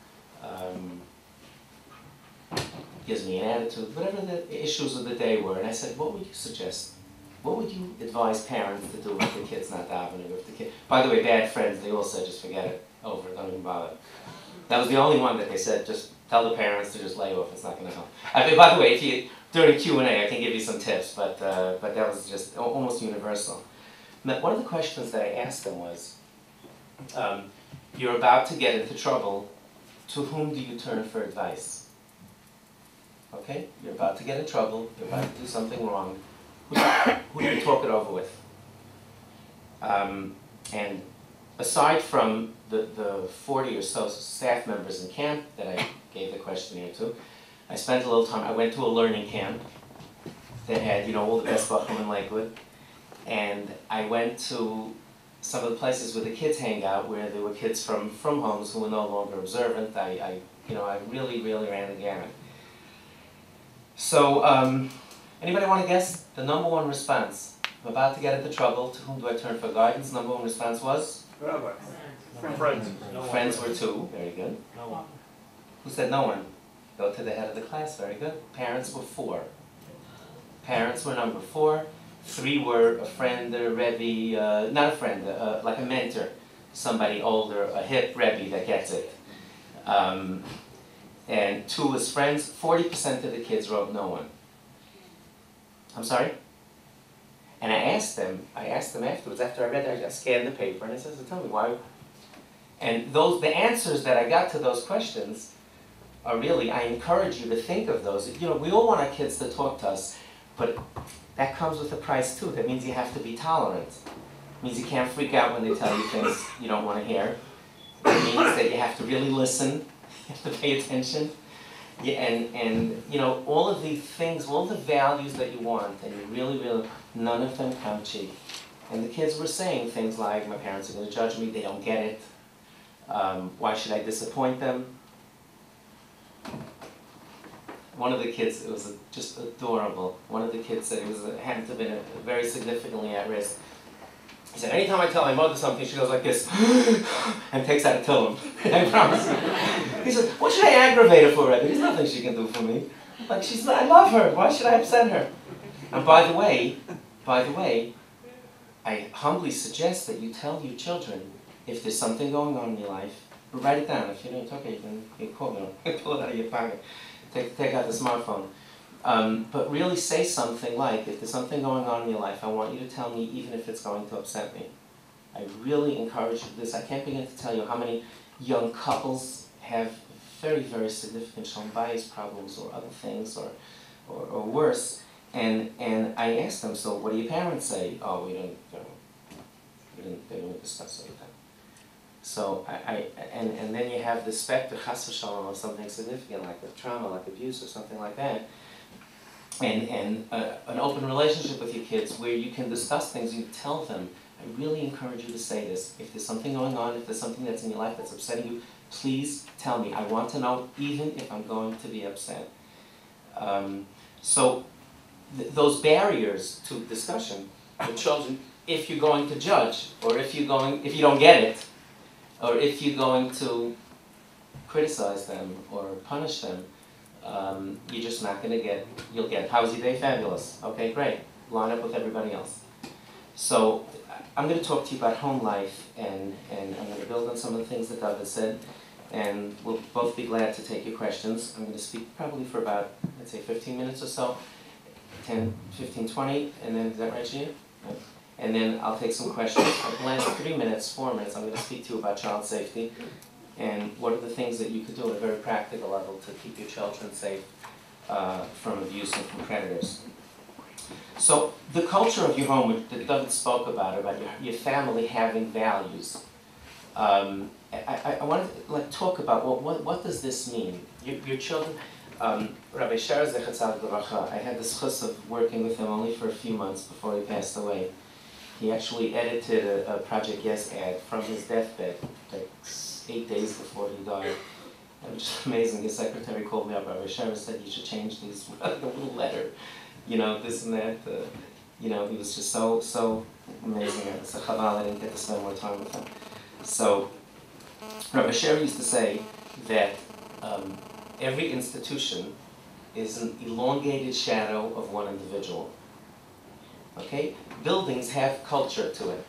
Gives me an attitude, whatever the issues of the day were. And I said, what would you suggest? What would you advise parents to do if the kid's not davening? If the kid, by the way, bad friends, they all said just forget it, over, don't even bother. That was the only one that they said, just tell the parents to just lay off, it's not going to help. I mean, by the way, if you, during Q&A I can give you some tips, but that was just almost universal. Now, one of the questions that I asked them was, you're about to get into trouble, to whom do you turn for advice? Okay, you're about to get in trouble, you're about to do something wrong, who do you talk it over with? And aside from the 40 or so staff members in camp that I gave the questionnaire to, I spent a little time, I went to a learning camp that had, you know, all the best Bachman in Lakewood, and I went to some of the places where the kids hang out, where there were kids from homes who were no longer observant. I really ran the gamut. So, anybody want to guess the #1 response? I'm about to get into trouble, to whom do I turn for guidance? #1 response was?
Rabbi. Friends.
Friends were 2, very good.
No one.
Who said no one? Go to the head of the class, very good. Parents were 4. Parents were number 4. 3 were a friend, a Rebbe, not a friend, like a mentor, somebody older, a hip Rebbe that gets it. And 2 was friends. 40% of the kids wrote no one. I'm sorry? And I asked them afterwards, after I read it, I scanned the paper, and I said, so tell me why. And the answers that I got to those questions are really, I encourage you to think of those. You know, we all want our kids to talk to us, but that comes with a price too. That means you have to be tolerant. It means you can't freak out when they tell you things you don't want to hear. It means that you have to really listen, you have to pay attention. Yeah, and you know, all of these things, all the values that you want, and you really, none of them come cheap. And the kids were saying things like, my parents are going to judge me, they don't get it. Why should I disappoint them? One of the kids, it was just adorable. One of the kids said he had to have been very significantly at risk. He said, anytime I tell my mother something, she goes like this, and takes out a tillum. I promise you. He said, what should I aggravate her for, Rebbe? There's nothing she can do for me. Like, I love her. Why should I upset her? And by the way, I humbly suggest that you tell your children, if there's something going on in your life, write it down. If you don't, it's okay, you can call me, pull it out of your pocket, take out the smartphone. But really say something like, if there's something going on in your life, I want you to tell me even if it's going to upset me. I really encourage you this. I can't begin to tell you how many young couples have very, significant shalom bayis problems or other things or worse. And I asked them, so what do your parents say? Oh, they don't discuss it with them. So and then you have the specter, chas v'shalom, of something significant like a trauma, like abuse or something like that. And an open relationship with your kids where you can discuss things, you tell them, I really encourage you to say this. If there's something going on, if there's something that's in your life that's upsetting you, please tell me. I want to know even if I'm going to be upset. So those barriers to discussion with children, if you're going to judge, or if you don't get it, or if you're going to criticize them or punish them, you're just not going to get, you'll get, how's your day? Fabulous. Okay, great. Line up with everybody else. So I'm going to talk to you about home life, and I'm going to build on some of the things that David said, and we'll both be glad to take your questions. I'm going to speak probably for about, let's say, 15 minutes or so, 10, 15, 20, and then, is that right, Gia? and then I'll take some questions. For the last 3 minutes, 4 minutes, I'm going to speak to you about child safety and what are the things that you could do at a very practical level to keep your children safe from abuse and from predators. So the culture of your home that David spoke about your family having values. I want to talk about what does this mean? Your children. Rabbi Shara Zechatzal Guracha, I had the schus of working with him only for a few months before he passed away. He actually edited a Project Yes ad from his deathbed, like 8 days before he died. It was just amazing. His secretary called me up. Rabbi Shara said, you should change these, like a little letter, you know, this and that. You know, he was just so amazing. It's a chaval, I didn't get to spend more time with him. So, Rabbi Shara used to say that every institution is an elongated shadow of one individual. Okay? Buildings have culture to it.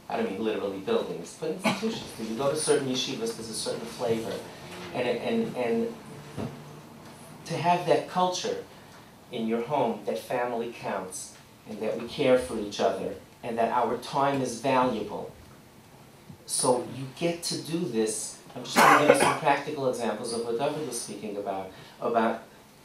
I don't mean literally buildings, but institutions. When you go to certain yeshivas, there's a certain flavor. And to have that culture in your home, that family counts, and that we care for each other, and that our time is valuable. So you get to do this. I'm just going to give you some practical examples of what David was speaking about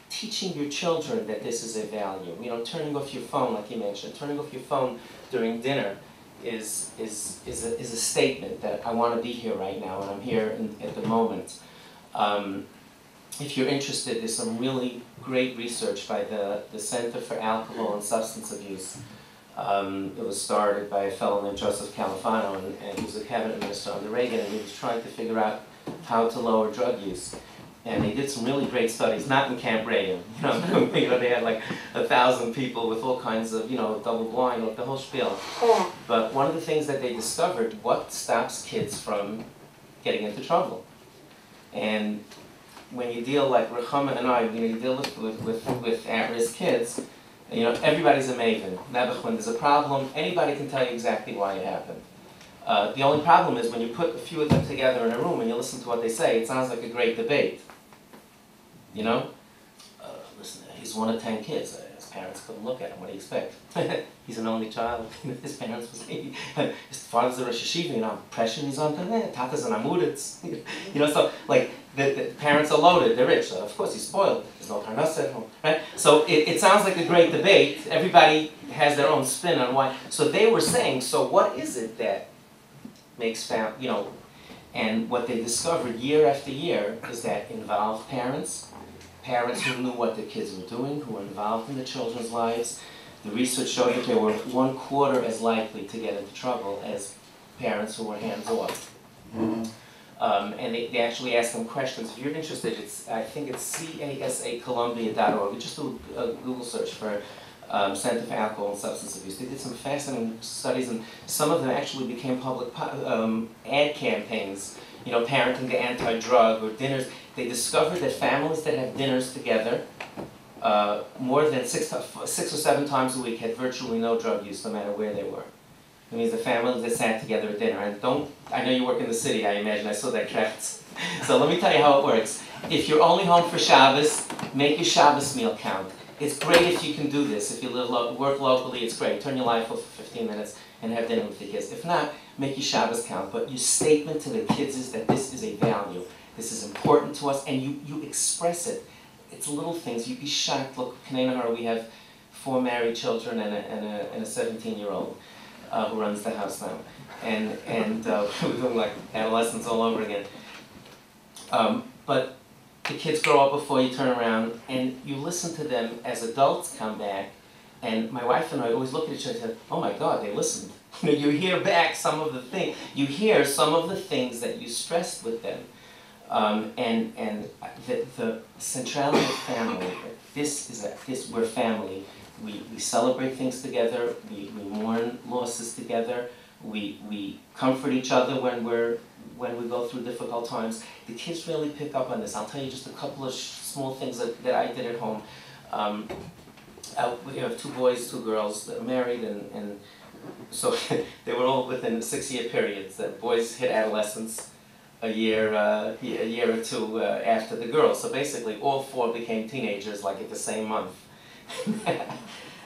teaching your children that this is a value. You know, turning off your phone, like you mentioned, turning off your phone during dinner is a statement that I want to be here right now, and I'm here at the moment. If you're interested, there's some really great research by the Center for Alcohol and Substance Abuse. It was started by a fellow named Joseph Califano, and he was a cabinet minister under Reagan, and he was trying to figure out how to lower drug use. And they did some really great studies, not in Camp Reagan. You know, they had like 1,000 people with all kinds of, you know, double blind, like the whole spiel. But one of the things that they discovered, what stops kids from getting into trouble? And when you deal, like Rechama and I, you know, you deal with at-risk kids, you know, everybody's a maven. Nebuch, when there's a problem, anybody can tell you exactly why it happened. The only problem is when you put a few of them together in a room and you listen to what they say, it sounds like a great debate. You know? Listen, he's one of 10 kids. His parents couldn't look at him. What do you expect? He's an only child. His parents was his father's a Rosh Hashiva, you know, impression he's on that. Tata's an Amuditz. You know, so like the parents are loaded, they're rich, so of course he's spoiled. There's no parnasa at home, right? So it sounds like a great debate. Everybody has their own spin on why. So they were saying, so what is it that makes you know, and what they discovered year after year is that involved parents who knew what their kids were doing, who were involved in the children's lives. The research showed that they were 1/4 as likely to get into trouble as parents who were hands-off. Mm-hmm. And they actually asked them questions. If you're interested, I think it's CASAColumbia.org. Just do a Google search for Center for Alcohol and Substance Abuse. They did some fascinating studies, and some of them actually became public ad campaigns. You know, parenting to anti-drug or dinners. They discovered that families that have dinners together more than 6 or 7 times a week had virtually no drug use, no matter where they were. It means the families that sat together at dinner. And I know you work in the city, I imagine, I saw that crafts. So let me tell you how it works. If you're only home for Shabbos, make your Shabbos meal count. It's great if you can do this. If you work locally, it's great. Turn your life off for 15 minutes and have dinner with the kids. If not, make your Shabbos count. But your statement to the kids is that this is a value. This is important to us, and you express it. It's little things. You'd be shocked. Look, Kanay and her, we have 4 married children and a 17-year-old who runs the house now. And we're doing like adolescence all over again. But the kids grow up before you turn around, and you listen to them as adults come back. And my wife and I always look at each other and say, oh my God, they listened. You know, you hear back some of the things. You hear some of the things that you stressed with them. And the centrality of family, we're family. We celebrate things together, we mourn losses together, we comfort each other when we go through difficult times. The kids really pick up on this. I'll tell you just a couple of small things that I did at home. We have 2 boys, 2 girls that are married, and so they were all within 6-year periods. The boys hit adolescence a year or 2 after the girls. So basically all 4 became teenagers like at the same month.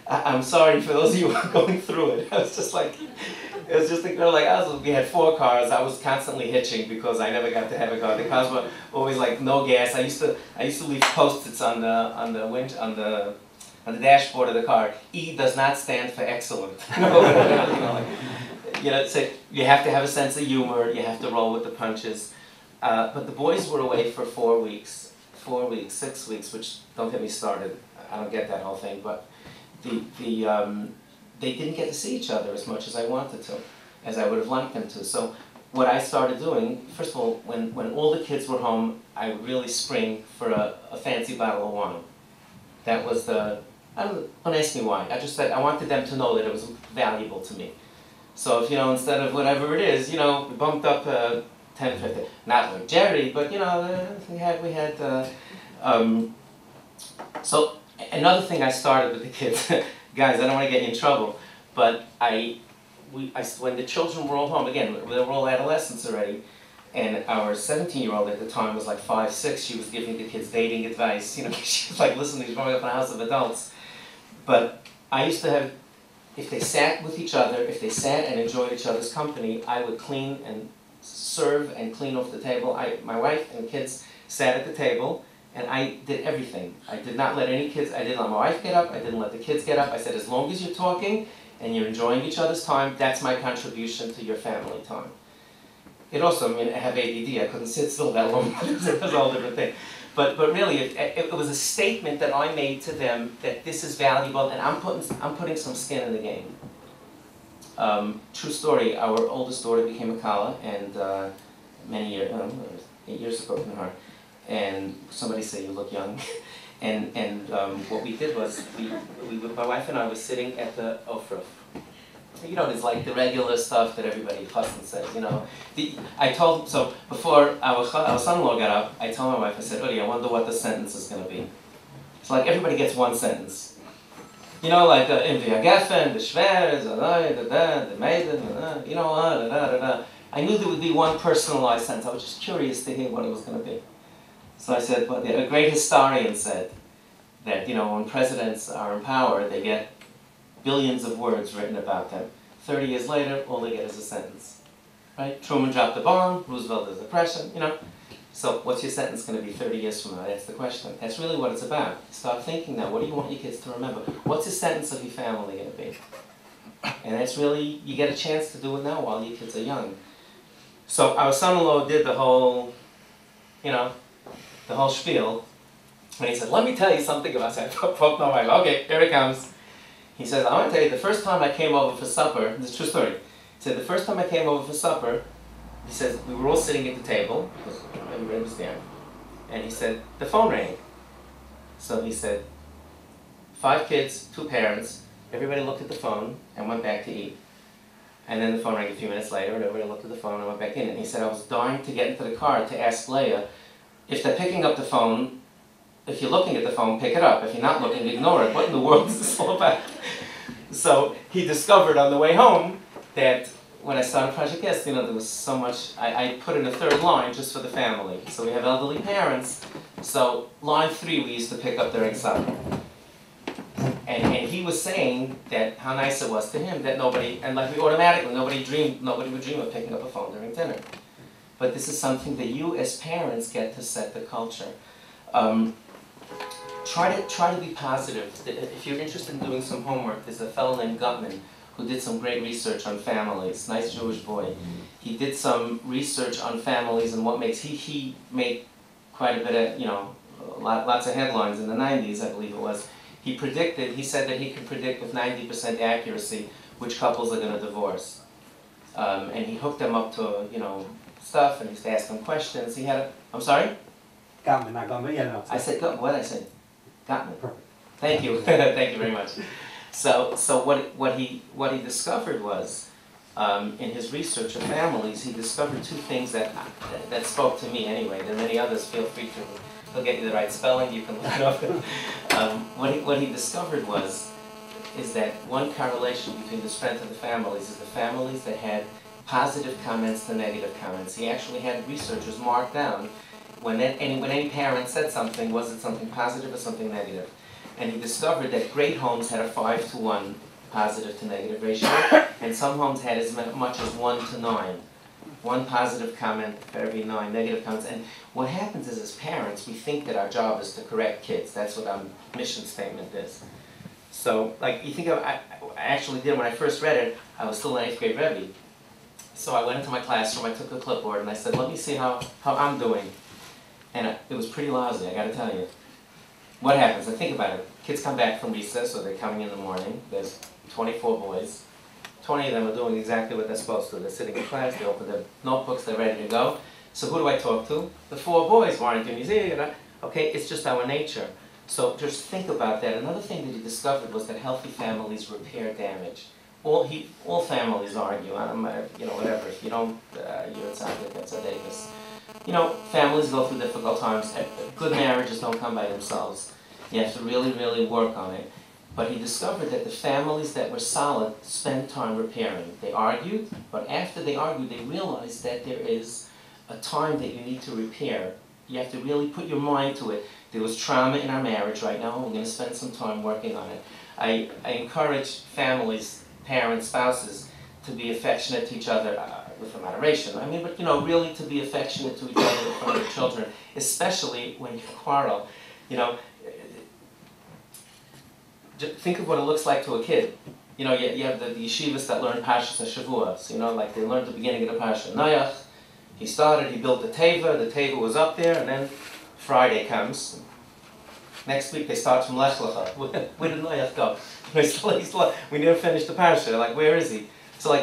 I'm sorry for those of you who are going through it. I was just like, it was just a girl like us. We had 4 cars. I was constantly hitching because I never got to have a car. The cars were always like no gas. I used to leave Post-its on the dashboard of the car. E does not stand for excellent. So you have to have a sense of humor. You have to roll with the punches. But the boys were away for 4 weeks, 6 weeks, which don't get me started. I don't get that whole thing, but they didn't get to see each other as much as I wanted to, as I would have liked them to. So what I started doing, first of all, when all the kids were home, I would really spring for a fancy bottle of wine. That was don't ask me why. I just said I wanted them to know that it was valuable to me. So if, instead of whatever it is, we bumped up 10, 15, not like Jerry, but we had so another thing I started with the kids, guys, I don't want to get you in trouble, but when the children were all home, again, they were all adolescents already, and our 17-year-old at the time was like 5, 6, she was giving the kids dating advice, she was like, listen, he's growing up in a house of adults. But I used to have, if they sat with each other, if they sat and enjoyed each other's company, I would clean and serve and clean off the table. My wife and kids sat at the table, and I did everything. I did not let any kids, I didn't let my wife get up, I didn't let the kids get up. I said, as long as you're talking and you're enjoying each other's time, that's my contribution to your family time. It also, I have ADD, I couldn't sit still that long. It was a whole different thing. But really, it was a statement that I made to them that this is valuable, and I'm putting some skin in the game. True story, our oldest daughter became a Kala, and many years, 8 years ago in her, and somebody said you look young. and what we did was, my wife and I were sitting at the Ofruf. It's like the regular stuff that everybody fuss and says, I told, so before our son-in-law got up, I told my wife, I said, Udi, I wonder what the sentence is going to be. It's like everybody gets one sentence. Like in the Geffen, the Schwer, the Maiden, I knew there would be one personalized sentence. I was just curious to hear what it was going to be. So I said, but a great historian said that, when presidents are in power, they get billions of words written about them. 30 years later, all they get is a sentence. Right? Truman dropped the bomb, Roosevelt is depression, So what's your sentence going to be 30 years from now? That's the question. That's really what it's about. Start thinking now. What do you want your kids to remember? What's the sentence of your family going to be? And that's really, you get a chance to do it now while your kids are young. So our son-in-law did the whole, the whole spiel. And he said, let me tell you something about that. Okay, here it comes. He says, I want to tell you, the first time I came over for supper, this is a true story. He said, the first time I came over for supper, he says, we were all sitting at the table, because everybody was there, and he said, the phone rang. So he said, 5 kids, 2 parents, everybody looked at the phone and went back to eat. And then the phone rang a few minutes later, and everybody looked at the phone and went back in. And he said, I was dying to get into the car to ask Leah, if they're picking up the phone, if you're looking at the phone, pick it up. If you're not looking, ignore it. What in the world is this all about? So he discovered on the way home that when I started Project S, there was so much, I put in a 3rd line just for the family. So we have elderly parents. So line 3, we used to pick up during supper. And he was saying that how nice it was to him that nobody, and like we automatically, nobody would dream of picking up a phone during dinner. But this is something that you as parents get to set the culture. Try to be positive. If you're interested in doing some homework, there's a fellow named Gutman who did some great research on families. Nice Jewish boy. He did some research on families and what makes, he made quite a bit of, lots of headlines in the 90s, I believe it was. He said that he could predict with 90% accuracy which couples are going to divorce. And he hooked them up to, stuff, and he used to ask them questions. He had I'm sorry?
Gutman, not Gutman, yeah, no.
I said, what did I say? Gutman. Perfect. Thank you. Thank you very much. So what he discovered was, in his research of families, he discovered 2 things that spoke to me anyway. There are many others. Feel free to, he'll get you the right spelling. You can look it up. What he discovered is that one correlation between the strength of the families is the families that had positive comments to negative comments. He actually had researchers mark down when any parent said something, was it something positive or something negative? and he discovered that great homes had a 5-to-1 positive to negative ratio, and some homes had as much as 1 to 9. 1 positive comment for every 9 negative comments. And what happens is, as parents, we think that our job is to correct kids. That's what our mission statement is. So, like, you think I actually did, when I first read it, I was still an 8th grade Rebbe. So I went into my classroom, I took a clipboard, and I said, let me see how I'm doing. And it was pretty lousy, I gotta tell you. What happens? I think about it. Kids come back from recess, or they're coming in the morning. There's 24 boys. 20 of them are doing exactly what they're supposed to. They're sitting in class, they open their notebooks, they're ready to go. So who do I talk to? The 4 boys. Why aren't you? Okay, it's just our nature. So just think about that. Another thing that he discovered was that healthy families repair damage. All families argue. Whatever. If you don't, you're a tzaddik, that's a Davis. Families go through difficult times. Good marriages don't come by themselves. You have to really, really work on it. But he discovered that the families that were solid spent time repairing. They argued, but after they argued, they realized that there is a time that you need to repair. You have to really put your mind to it. There was trauma in our marriage right now, and we're going to spend some time working on it. I encourage families, parents, spouses, to be affectionate to each other with some adoration. But really to be affectionate to each other in front of your children, especially when you quarrel. Think of what it looks like to a kid. You have the yeshivas that learn Parshas HaShavuos, like they learned the beginning of the Parsha. Noach, he built the teva was up there, and then Friday comes. Next week they start from Lech Lecha. Where did Noach go? We never finished the Parsha. They're like, where is he? So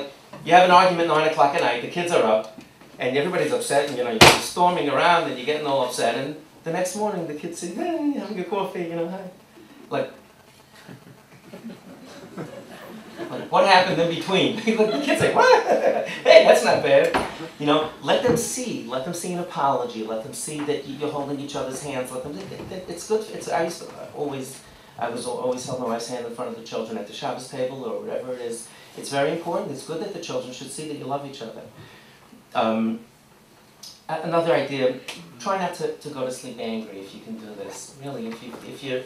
you have an argument 9 o'clock at night, the kids are up, and everybody's upset, and you're storming around, and you're getting all upset, and the next morning the kids say, hey, having a coffee, hi. What happened in between? The kids say, what? Hey, that's not bad. Let them see an apology, let them see that you're holding each other's hands, it's good. I was always held my wife's hand in front of the children at the Shabbos table or whatever it is. It's very important. It's good that the children should see that you love each other. Another idea, try not to go to sleep angry if you can do this. Really, if you're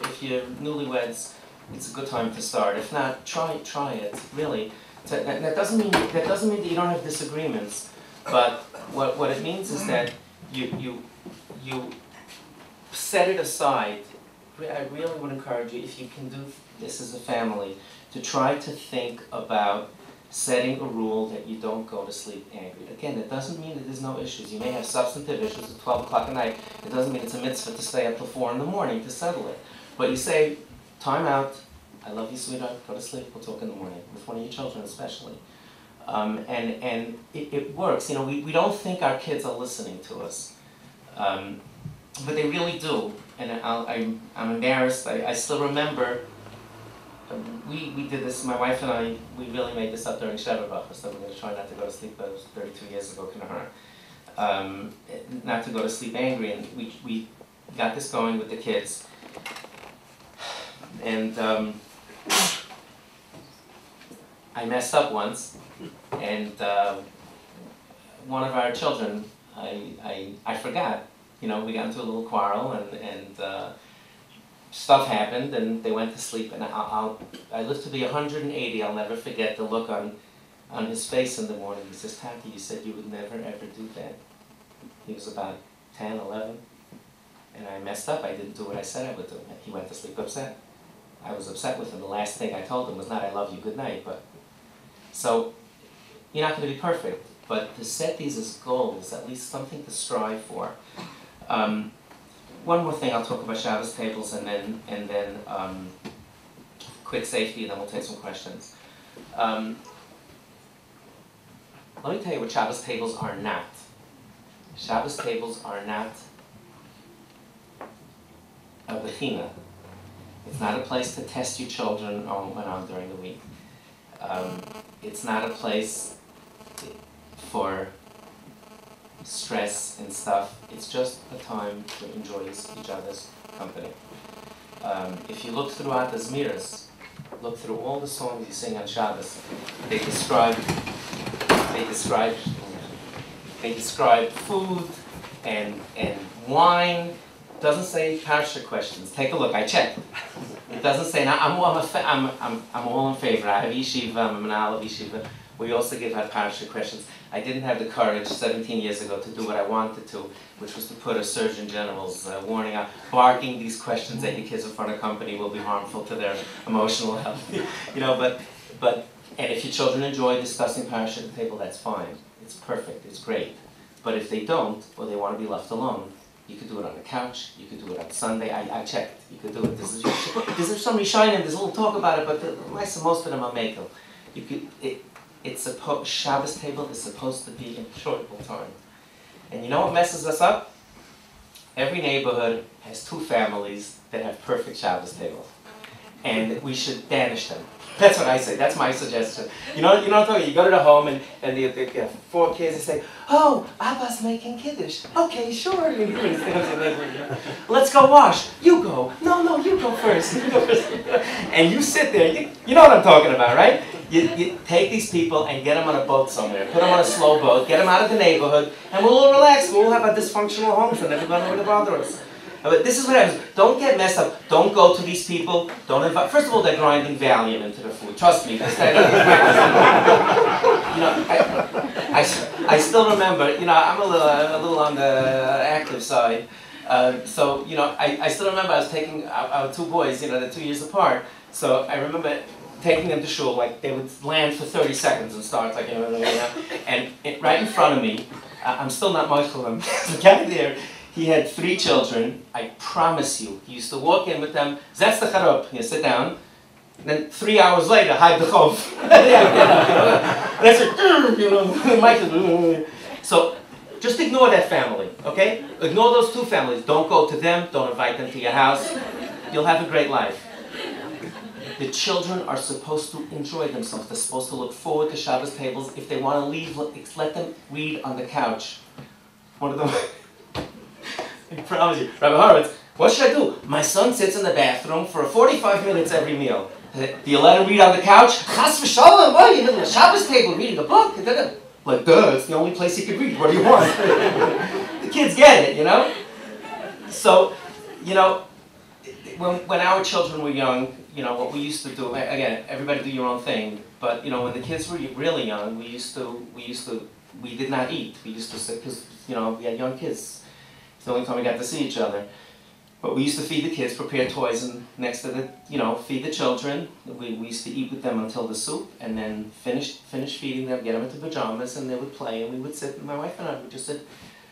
newlyweds, it's a good time to start. If not, try it. Really, that doesn't mean that you don't have disagreements, but what it means is that you set it aside. I really would encourage you, if you can do this as a family, to try to think about setting a rule that you don't go to sleep angry. Again, it doesn't mean that there's no issues. You may have substantive issues at 12 o'clock at night. It doesn't mean it's a mitzvah to stay up till 4 in the morning to settle it. But you say, time out, I love you, sweetheart, go to sleep, we'll talk in the morning, with one of your children especially. And it works. We don't think our kids are listening to us, but they really do. And I'm embarrassed. I still remember, we did this, my wife and I, we really made this up during Shabbat, so we're going to try not to go to sleep. That was 32 years ago, not to go to sleep angry, and we got this going with the kids. And I messed up once, and one of our children, I forgot. We got into a little quarrel, and stuff happened, and they went to sleep. And I lived to be 180. I'll never forget the look on his face in the morning. He says, "Tati, you said you would never ever do that." He was about 10, 11, and I messed up. I didn't do what I said I would do. He went to sleep upset. I was upset with him. The last thing I told him was not, "I love you, good night." But so you're not going to be perfect, but to set these as goals, at least something to strive for. One more thing, I'll talk about Shabbos tables, and then quick safety, and then we'll take some questions. Let me tell you what Shabbos tables are not. Shabbos tables are not a bechina. It's not a place to test your children on during the week. It's not a place for stress and stuff. It's just a time to enjoy each other's company. If you look throughout the Zmiras, look through all the songs you sing on Shabbos, they describe food and wine. Doesn't say parsha questions. Take a look. I checked. It doesn't say. Now, I'm all in favor. I have yeshiva. I'm a manal of yeshiva. We also give out parsha questions. I didn't have the courage 17 years ago to do what I wanted to, which was to put a Surgeon General's warning out. Barking these questions at your kids in front of company will be harmful to their emotional health. You know, but and if your children enjoy discussing parsha at the table, that's fine. It's perfect. It's great. But if they don't, or they want to be left alone, you could do it on the couch. You could do it on Sunday. I checked. You could do it. There's some Rishonim. There's a little talk about it, but most of them are makel. You could. Shabbos table is supposed to be enjoyable time. And you know what messes us up? Every neighborhood has two families that have perfect Shabbos tables. And we should banish them. That's what I say. That's my suggestion. You know what I'm talking about? You go to the home and they have 4 kids and say, oh, Abba's making Kiddush. Okay, sure. Let's go wash. You go. No, you go first. You go first. And you sit there. You know what I'm talking about, right? You take these people and get them on a boat somewhere. Put them on a slow boat. Get them out of the neighborhood. And we'll all relax. We'll have a dysfunctional homes and everybody will bother us. But this is what happens. Don't get messed up. Don't go to these people. Don't invite. First of all, they're grinding Valium into the food. Trust me. You know, I still remember. You know, I'm a little on the active side. So you know, I still remember I was taking our 2 boys. You know, they're 2 years apart. So I remember taking them to shul. Like they would land for 30 seconds and start like and right in front of me. I'm still not mindful of him. The guy there. He had 3 children. I promise you, he used to walk in with them. That's the charop. You sit down. And then 3 hours later, hide the chov. So just ignore that family, okay? Ignore those 2 families. Don't go to them. Don't invite them to your house. You'll have a great life. The children are supposed to enjoy themselves. They're supposed to look forward to Shabbos tables. If they want to leave, let them read on the couch. One of them. I promise you. Rabbi Horowitz, what should I do? My son sits in the bathroom for 45 minutes every meal. Do you let him read on the couch? Chas v'shalom, what? You're at a Shabbos table reading a book? Like, duh, it's the only place he could read. What do you want? The kids get it, you know? So, you know, when our children were young, you know, what we used to do, again, everybody do your own thing, but, you know, when the kids were really young, we did not eat. We used to sit, because, you know, we had young kids. It's the only time we got to see each other. But we used to feed the kids, prepare toys, and next to the, you know, feed the children. We used to eat with them until the soup, and then finish feeding them, get them into pajamas, and they would play, and we would sit, my wife and I would just sit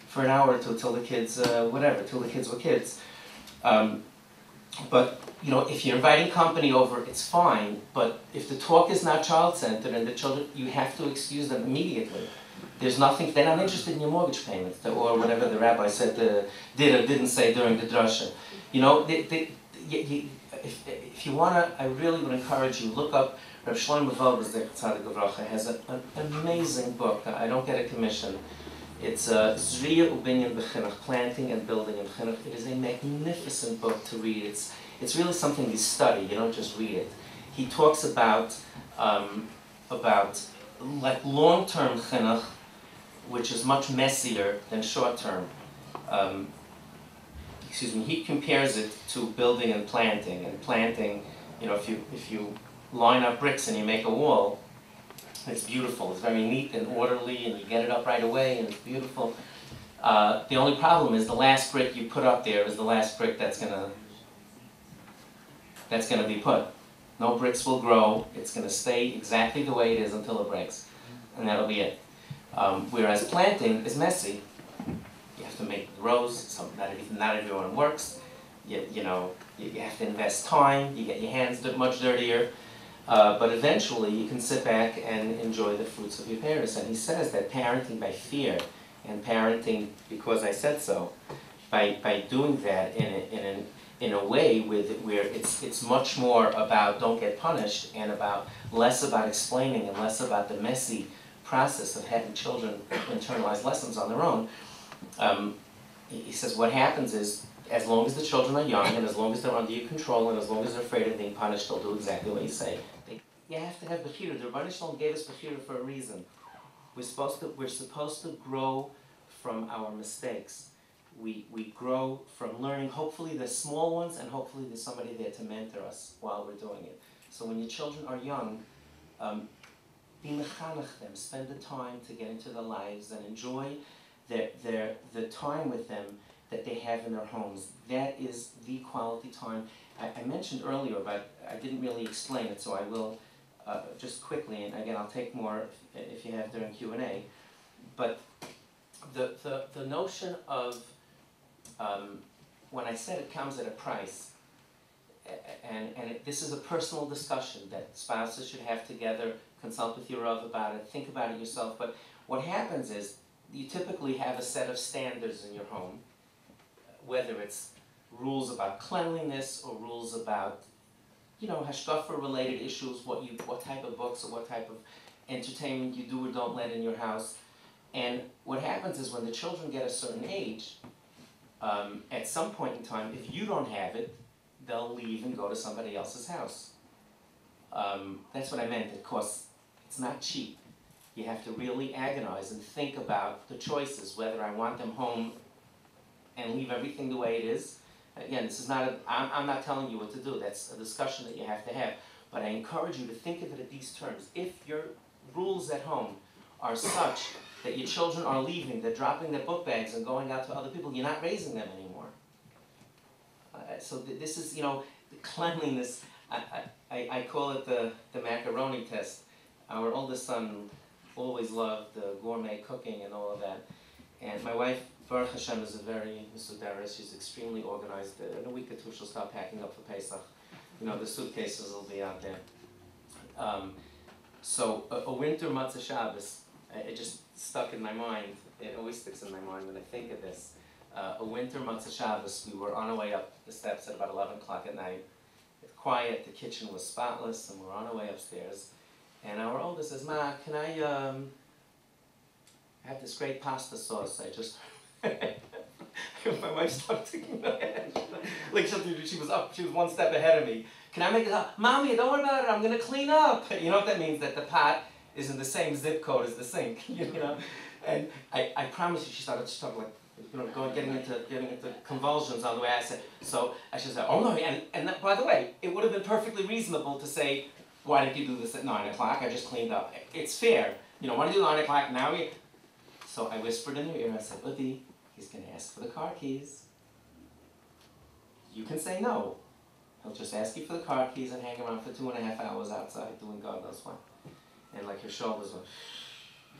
for an hour or two till the kids, till the kids were kids. But, you know, if you're inviting company over, it's fine, but if the talk is not child-centered and the children, you have to excuse them immediately. There's nothing, they're not interested in your mortgage payments, or whatever the rabbi said, did or didn't say during the drasha. You know, if you want to, I really would encourage you, look up, Reb Shlomo Zalman Tzaddik Uvracha has an amazing book. I don't get a commission. It's Zriya Ubinyan B'Chinuch, Planting and Building in Chinuch. It is a magnificent book to read. It's really something you study, you don't just read it. He talks about like long-term chinuch, which is much messier than short-term. He compares it to building and planting. And planting, you know, if you line up bricks and you make a wall, it's beautiful. It's very neat and orderly, and you get it up right away, and it's beautiful. The only problem is the last brick you put up there is the last brick that's gonna be put. No bricks will grow. It's going to stay exactly the way it is until it breaks, and that'll be it. Whereas planting is messy. You have to make rows. Not everyone works. You know, you have to invest time. You get your hands much dirtier. But eventually, you can sit back and enjoy the fruits of your parents. And he says that parenting by fear and parenting because I said so, by doing that in a way where it's much more about don't get punished and less about explaining and less about the messy process of having children internalize lessons on their own. He says what happens is, as long as the children are young and as long as they're under your control and as long as they're afraid of being punished, they'll do exactly what you say. You have to have Bechira. The Rebbeinu Shalom gave us Bechira for a reason. We're supposed to grow from our mistakes. we grow from learning. Hopefully there's small ones, and hopefully there's somebody there to mentor us while we're doing it. So when your children are young, be mechanech them, spend the time to get into their lives and enjoy the time with them that they have in their homes. That is the quality time. I mentioned earlier, but I didn't really explain it, so I will just quickly, and again I'll take more if you have during Q&A. But the notion of, when I said it comes at a price, and this is a personal discussion that spouses should have together, consult with your Rav about it, think about it yourself, but what happens is you typically have a set of standards in your home, whether it's rules about cleanliness or rules about, hashkafa related issues, what type of books or what type of entertainment you do or don't let in your house. And what happens is when the children get a certain age, at some point in time, if you don't have it, they'll leave and go to somebody else's house. That's what I meant. It's not cheap. You have to really agonize and think about the choices, whether I want them home and leave everything the way it is. Again, this is not I'm not telling you what to do. That's a discussion that you have to have. But I encourage you to think of it in these terms. If your rules at home are such that your children are leaving, they're dropping their book bags and going out to other people, you're not raising them anymore. So this is, the cleanliness. I call it the macaroni test. Our oldest son always loved gourmet cooking and all of that. And my wife, Baruch Hashem, is a very mesudaris. She's extremely organized. In a week or two, she'll start packing up for Pesach. The suitcases will be out there. So a winter Matzah Shabbos, it just stuck in my mind. It always sticks in my mind when I think of this. A winter Matzah Shabbos, we were on our way up the steps at about 11 o'clock at night. It's quiet, the kitchen was spotless, and we're on our way upstairs. And our oldest says, "Ma, can I have this great pasta sauce? I just..." My wife stopped thinking my head. Like she was up, she was one step ahead of me. "Can I make it up? Mommy, don't worry about it, I'm gonna clean up." You know what that means? That the pot is in the same zip code as the sink, And I promise you, she started like, getting into convulsions on the way I said. So I should say, "Oh no," and that, by the way, it would have been perfectly reasonable to say, "Why didn't you do this at 9 o'clock? I just cleaned up." It's fair. Why do you do 9 o'clock now? So I whispered in her ear, I said, "Udi, he's going to ask for the car keys. You can say no. He'll just ask you for the car keys and hang around for 2.5 hours outside doing God knows what." And like her shoulders went,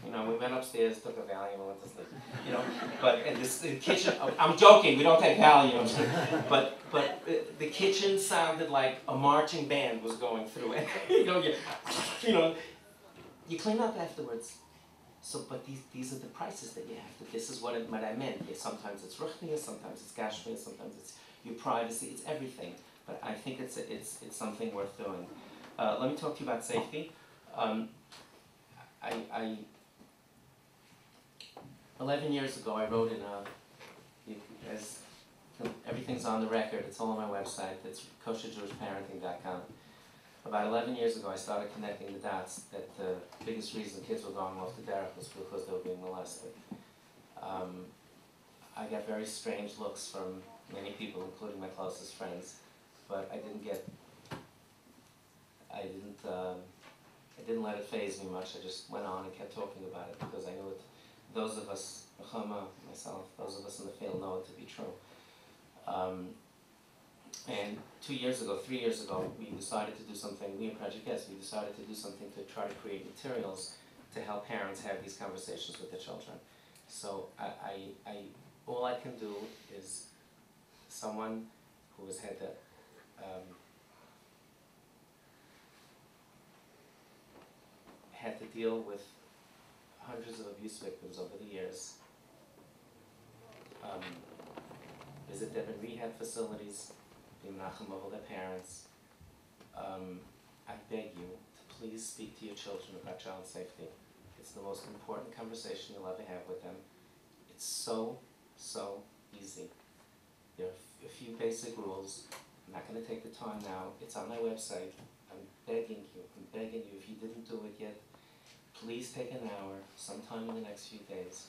we went upstairs, took a Valium, and went to sleep. But in the kitchen, I'm joking, we don't take Valium. But the kitchen sounded like a marching band was going through it. You clean up afterwards. So, but these are the prices that you have to. This is what I meant. Sometimes it's ruchniya, sometimes it's gashmiya, sometimes it's your privacy. It's everything. But I think it's something worth doing. Let me talk to you about safety. 11 years ago, I wrote as everything's on the record. It's all on my website. It's kosherjewishparenting.com. About 11 years ago, I started connecting the dots that the biggest reason kids were going off the derech was because they were being molested. I got very strange looks from many people, including my closest friends, but I didn't let it faze me much. I just went on and kept talking about it because I knew it. Those of us, myself, those of us in the field know it to be true. And 3 years ago, we decided to do something, me and Project Yes, we decided to do something to try to create materials to help parents have these conversations with their children. So all I can do is someone who has had to deal with hundreds of abuse victims over the years, visit them in rehab facilities, be menachem over their parents. I beg you to please speak to your children about child safety. It's the most important conversation you'll ever have with them. It's so easy. There are a few basic rules. I'm not going to take the time now. It's on my website. I'm begging you, if you didn't do it yet, please take an hour, sometime in the next few days,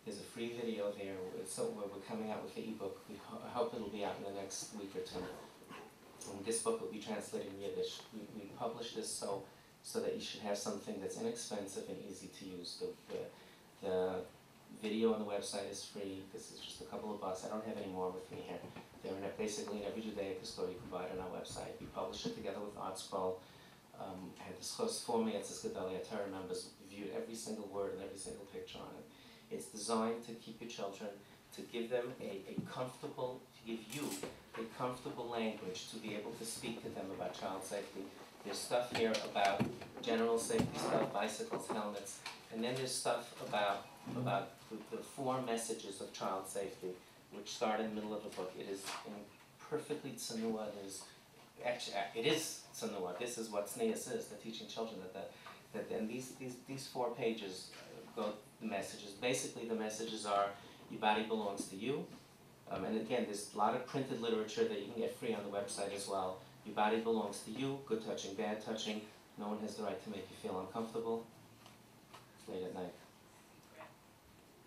There's a free video there. So we're coming out with the ebook. I hope it'll be out in the next week or two. And this book will be translated in Yiddish. We published this so that you should have something that's inexpensive and easy to use. The video on the website is free. This is just a couple of bucks. I don't have any more with me here. They're basically in every Judaic store you can buy it on our website. We published it together with ArtScroll. I had this host for me, it's this Gedalia Torah members reviewed every single word and every single picture on it. It's designed to keep your children, to give them a comfortable, to give you a comfortable language to be able to speak to them about child safety. There's stuff here about general safety stuff, bicycles, helmets, and then there's stuff about the 4 messages of child safety, which start in the middle of the book. It is perfectly tsanua. Actually, it is tsanua. This is what tznius is, the teaching children and these 4 pages go the messages. Basically, the messages are, your body belongs to you. And again, there's a lot of printed literature that you can get free on the website as well. Your body belongs to you, good touching, bad touching. No one has the right to make you feel uncomfortable. It's late at night.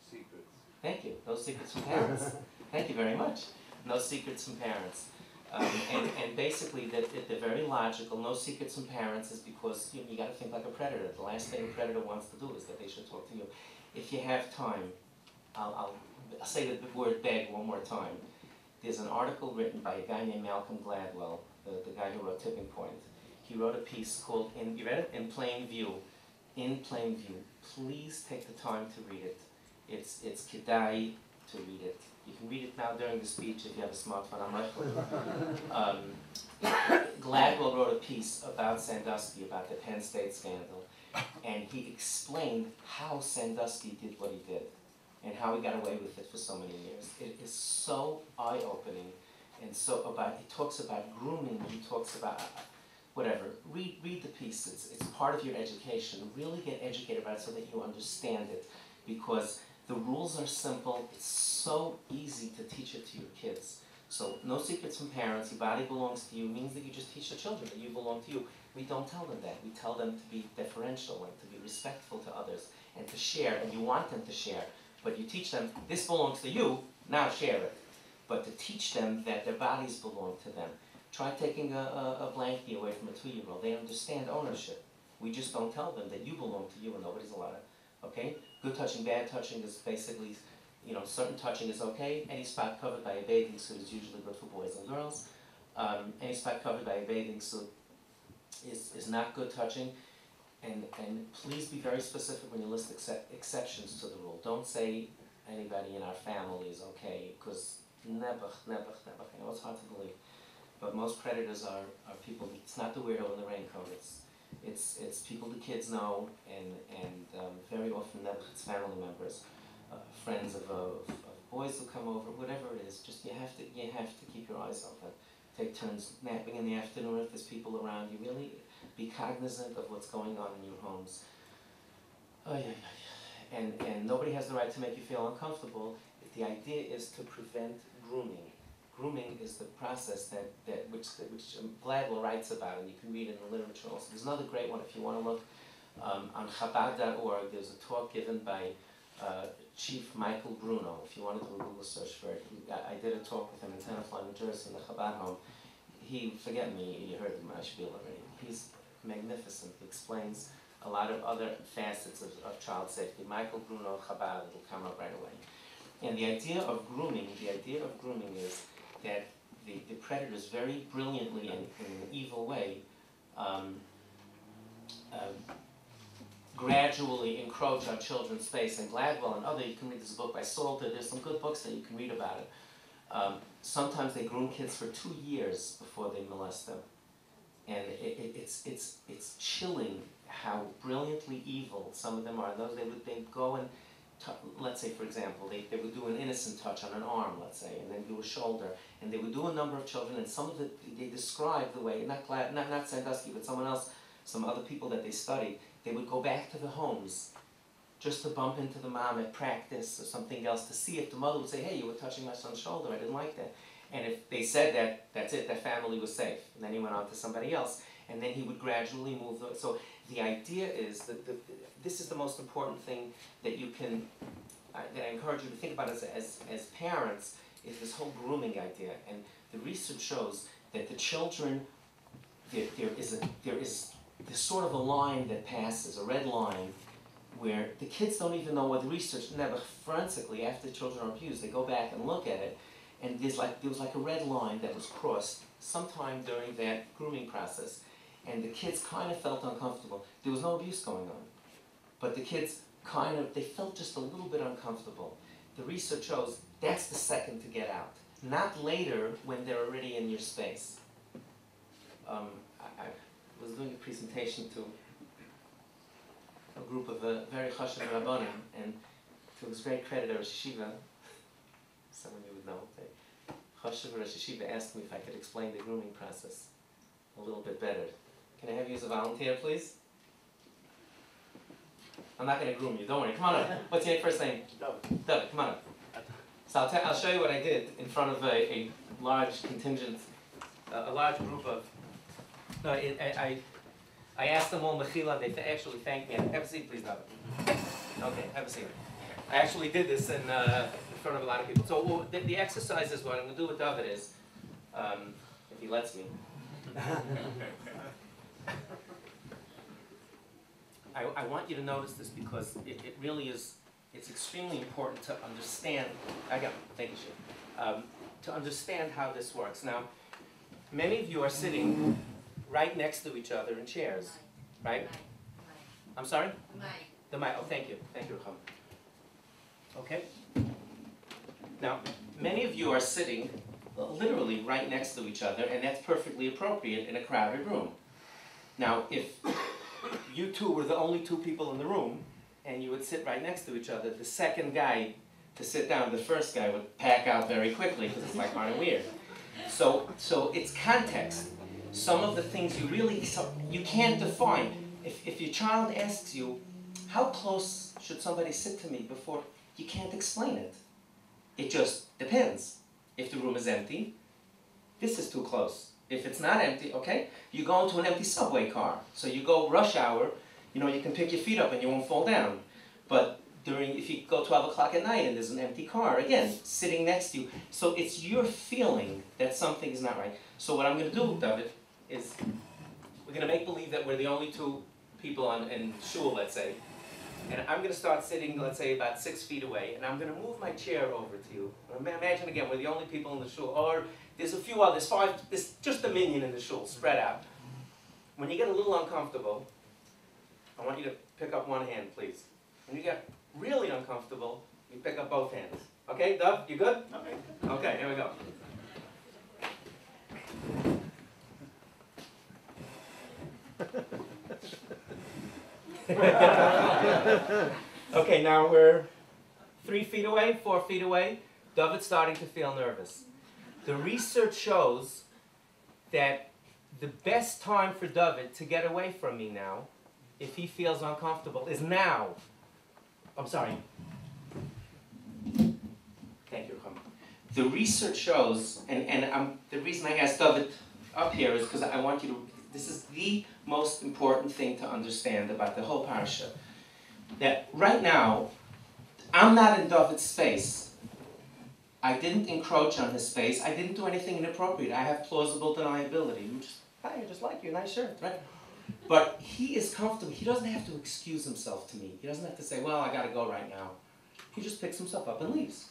Secrets.
Thank you. No secrets from parents. Thank you very much. No secrets from parents. And basically, they're very logical. No secrets from parents is because you got to think like a predator. The last thing a predator wants to do is that they should talk to you. If you have time, I'll say the word beg one more time. There's an article written by a guy named Malcolm Gladwell, the guy who wrote Tipping Point. He wrote a piece called, you read it? In Plain View. In Plain View. Please take the time to read it. It's kedai to read it. You can read it now during the speech if you have a smartphone. I'm not Gladwell wrote a piece about Sandusky, about the Penn State scandal, and he explained how Sandusky did what he did and how he got away with it for so many years. It is so eye-opening, and he talks about grooming, he talks about whatever. Read the piece. It's part of your education. Really get educated about it so that you understand it, because the rules are simple. It's so easy to teach it to your kids. So no secrets from parents. Your body belongs to you means that you just teach the children that you belong to you. We don't tell them that. We tell them to be deferential and to be respectful to others and to share, and you want them to share. But you teach them, this belongs to you, now share it. But to teach them that their bodies belong to them. Try taking a blankie away from a 2-year-old. They understand ownership. We just don't tell them that you belong to you and nobody's allowed to. Okay? Good touching, bad touching is basically, certain touching is okay. Any spot covered by a bathing suit is usually good for boys and girls. Any spot covered by a bathing suit is not good touching. And please be very specific when you list exceptions to the rule. Don't say anybody in our family is okay, because never. I know it's hard to believe, but most predators are people. It's not the weirdo in the raincoat. It's people the kids know, and very often it's family members, friends of boys who come over, whatever it is. Just you have to keep your eyes open. Take turns napping in the afternoon if there's people around you. Really be cognizant of what's going on in your homes. And nobody has the right to make you feel uncomfortable. The idea is to prevent grooming. Grooming is the process which Gladwell writes about, and you can read in the literature also. There's another great one if you want to look on Chabad.org. There's a talk given by Chief Michael Bruno. If you want to do a Google search for it, I did a talk with him in Tenafly, New Jersey, in the Chabad home. Forget me, you heard him, I should be already. He's magnificent. He explains a lot of other facets of child safety. Michael Bruno, Chabad, it'll come up right away. And the idea of grooming is that the predators very brilliantly and in an evil way gradually encroach on children's space. And Gladwell and other, you can read this book by Salter, there's some good books that you can read about it. Sometimes they groom kids for 2 years before they molest them. And it's chilling how brilliantly evil some of them are. They'd go and, let's say for example, they would do an innocent touch on an arm, let's say, and then do a shoulder. And they would do a number of children, and some of it, they describe the way, not Sandusky, but someone else, some other people that they studied, they would go back to the homes just to bump into the mom at practice or something else to see if the mother would say, hey, you were touching my son's shoulder, I didn't like that. And if they said that, that's it, that family was safe. And then he went on to somebody else. And then he would gradually move. So the idea is that this is the most important thing that you can that I encourage you to think about as parents is this whole grooming idea. And the research shows that the children, there is this sort of a line that passes, a red line, where the kids don't even know what the research, never forensically, after the children are abused, they go back and look at it, and there was like a red line that was crossed sometime during that grooming process, and the kids kind of felt uncomfortable. There was no abuse going on, but the kids they felt just a little bit uncomfortable. The research shows that's the second to get out, not later when they're already in your space. I was doing a presentation to a group of very chashuv rabbanim, and to his great credit, Rosh Yeshiva, someone you would know, chashuv Rosh Yeshiva asked me if I could explain the grooming process a little bit better. Can I have you as a volunteer, please? I'm not going to groom you, don't worry. Come on up. What's your first name?
David.
David, come on up. So I'll show you what I did in front of a large contingent, a large group of... No, I asked them all mechila, they actually thanked me. Have a seat, please, David. Okay, have a seat. I actually did this in front of a lot of people. So the exercise is what I'm going to do with David is, if he lets me. I want you to notice this because it really is, it's extremely important to understand, thank you, Shiv, to understand how this works. Now, many of you are sitting right next to each other in chairs, right? I'm sorry? The mic. Oh, thank you. Thank you, Rucham. Okay. Now, many of you are sitting literally right next to each other, and that's perfectly appropriate in a crowded room. Now, if you two were the only two people in the room, and you would sit right next to each other, the second guy to sit down, the first guy would pack out very quickly because it's like kind of weird. So it's context. Some of the things you can't define. If your child asks you, how close should somebody sit to me before, you can't explain it. It just depends. If the room is empty, this is too close. If it's not empty, okay, you go into an empty subway car. So you go rush hour, you can pick your feet up and you won't fall down. But if you go 12 o'clock at night and there's an empty car, again, sitting next to you. So it's your feeling that something is not right. So what I'm going to do, David, is we're going to make believe that we're the only two people in shul, let's say. And I'm going to start sitting, let's say, about 6 feet away, and I'm going to move my chair over to you. Imagine again, we're the only people in the shul, or there's a few others, there's just a minion in the shul, spread out. When you get a little uncomfortable, I want you to pick up one hand, please. When you get really uncomfortable, you pick up both hands. Okay, Dov, you good? Okay. Okay, here we go. Okay, now we're 3 feet away, 4 feet away. David's starting to feel nervous. The research shows that the best time for David to get away from me now, if he feels uncomfortable, is now. I'm sorry. Thank you, Rucham. The research shows, and the reason I asked David up here is because I want you to, this is the most important thing to understand about the whole parsha. That right now, I'm not in David's space. I didn't encroach on his space. I didn't do anything inappropriate. I have plausible deniability. I just like your nice shirt, right? But he is comfortable. He doesn't have to excuse himself to me. He doesn't have to say, well, I got to go right now. He just picks himself up and leaves.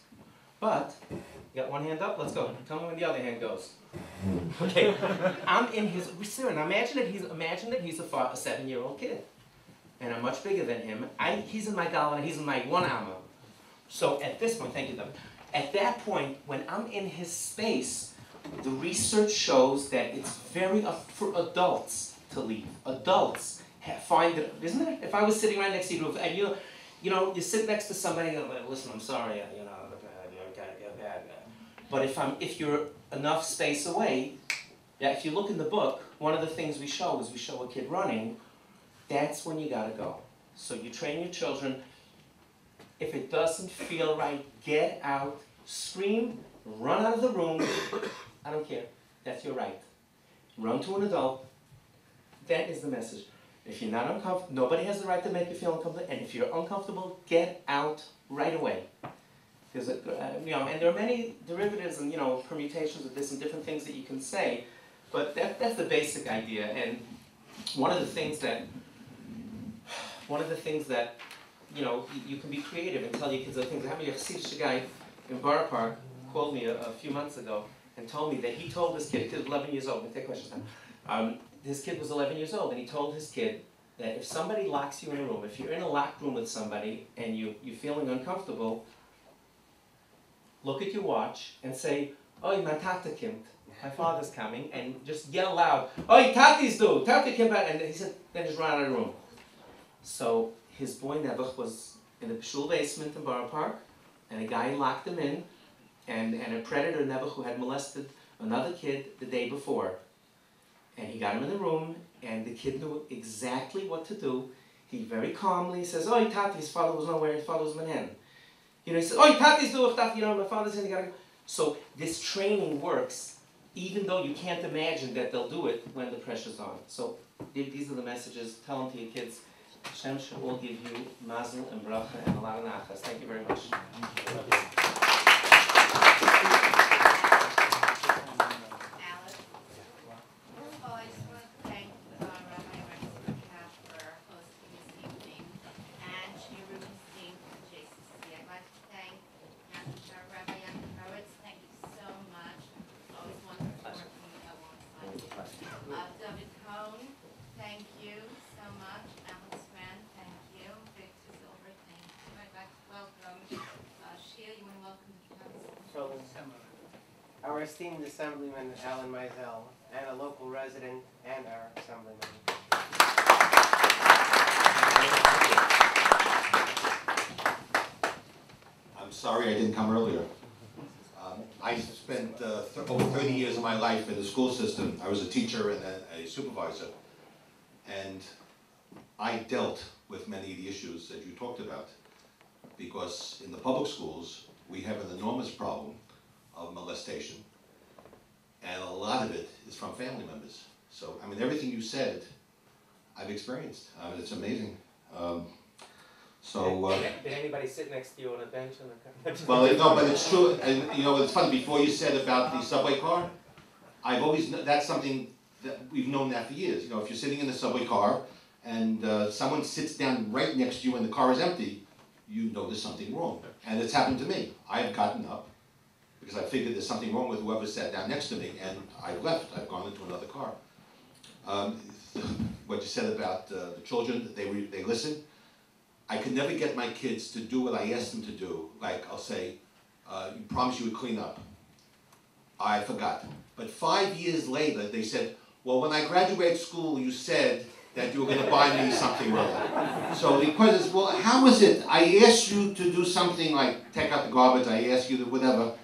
But, you got one hand up? Let's go. Tell me when the other hand goes. Okay, I'm in his, and imagine that he's a 7-year-old kid. And I'm much bigger than him. He's in my dollar, he's in my 1 amma. So at this point, thank you, David. At that point, when I'm in his space, the research shows that it's very for adults to leave. Adults find it, isn't it? If I was sitting right next to you, and you sit next to somebody and go, listen, I'm sorry, but if you're enough space away, if you look in the book, one of the things we show is we show a kid running. That's when you gotta go. So you train your children. If it doesn't feel right, get out, scream, run out of the room. I don't care. That's your right. Run to an adult. That is the message. If you're not uncomfortable, nobody has the right to make you feel uncomfortable, and if you're uncomfortable, get out right away. Because, you know, and there are many derivatives and, you know, permutations of this and different things that you can say, but that's the basic idea. And one of the things that, you know, you can be creative and tell your kids other things. I remember a Hasidic guy in Borough Park called me a few months ago and told me that he told his kid, he was 11 years old, let me take questions now. His kid was 11 years old, and he told his kid that if somebody locks you in a room, if you're in a locked room with somebody and you're feeling uncomfortable, look at your watch and say, "Oi, my tata kimt," my father's coming, and just yell loud, "Oi, tati's do, tata kimt," and he said, then just run out of the room. So his boy Nebuch was in the shul basement in Borough Park, and a guy locked him in, and a predator Nebuch who had molested another kid the day before. And he got him in the room, and the kid knew exactly what to do. He very calmly says, "Oi, tati," his father was nowhere, his father was Manhattan. You know, he says, "Oi, tati's do, you know, my father's in, you gotta go." So this training works, even though you can't imagine that they'll do it when the pressure's on. So these are the messages. Tell them to your kids. Hashem will give you mazel and bracha and a lot of nachas. Thank you very much.
Rabbi Yakov Horowitz, thank you so much. Always wonderful working alongside you. David Kohn, thank you so much. Alex Grant, thank you. Victor Silver, thank you. I'd like to welcome Sheila. You want to welcome the council?
Our esteemed Assemblyman Alan Mizell, and a local resident, and our Assemblyman.
I'm sorry I didn't come earlier. I spent over 30 years of my life in the school system. I was a teacher and a supervisor, and I dealt with many of the issues that you talked about, because in the public schools we have an enormous problem of molestation, and a lot of it is from family members. So, I mean, everything you said, I've experienced. It's amazing.
Did anybody sit next to you on a bench?
Well, no, but it's true. And you know, it's funny. Before you said about the subway car, I've always that's something that we've known that for years. You know, if you're sitting in the subway car and someone sits down right next to you and the car is empty, you know there's something wrong. And it's happened to me. I've gotten up because I figured there's something wrong with whoever sat down next to me, and I've left. I've gone into another car. What you said about the children, that they listen. I could never get my kids to do what I asked them to do. Like, I'll say, you promised you would clean up. I forgot. But 5 years later, they said, well, when I graduated school, you said that you were going to buy me something or other. So the question is, well, how is it? I asked you to do something like take out the garbage, I asked you to whatever.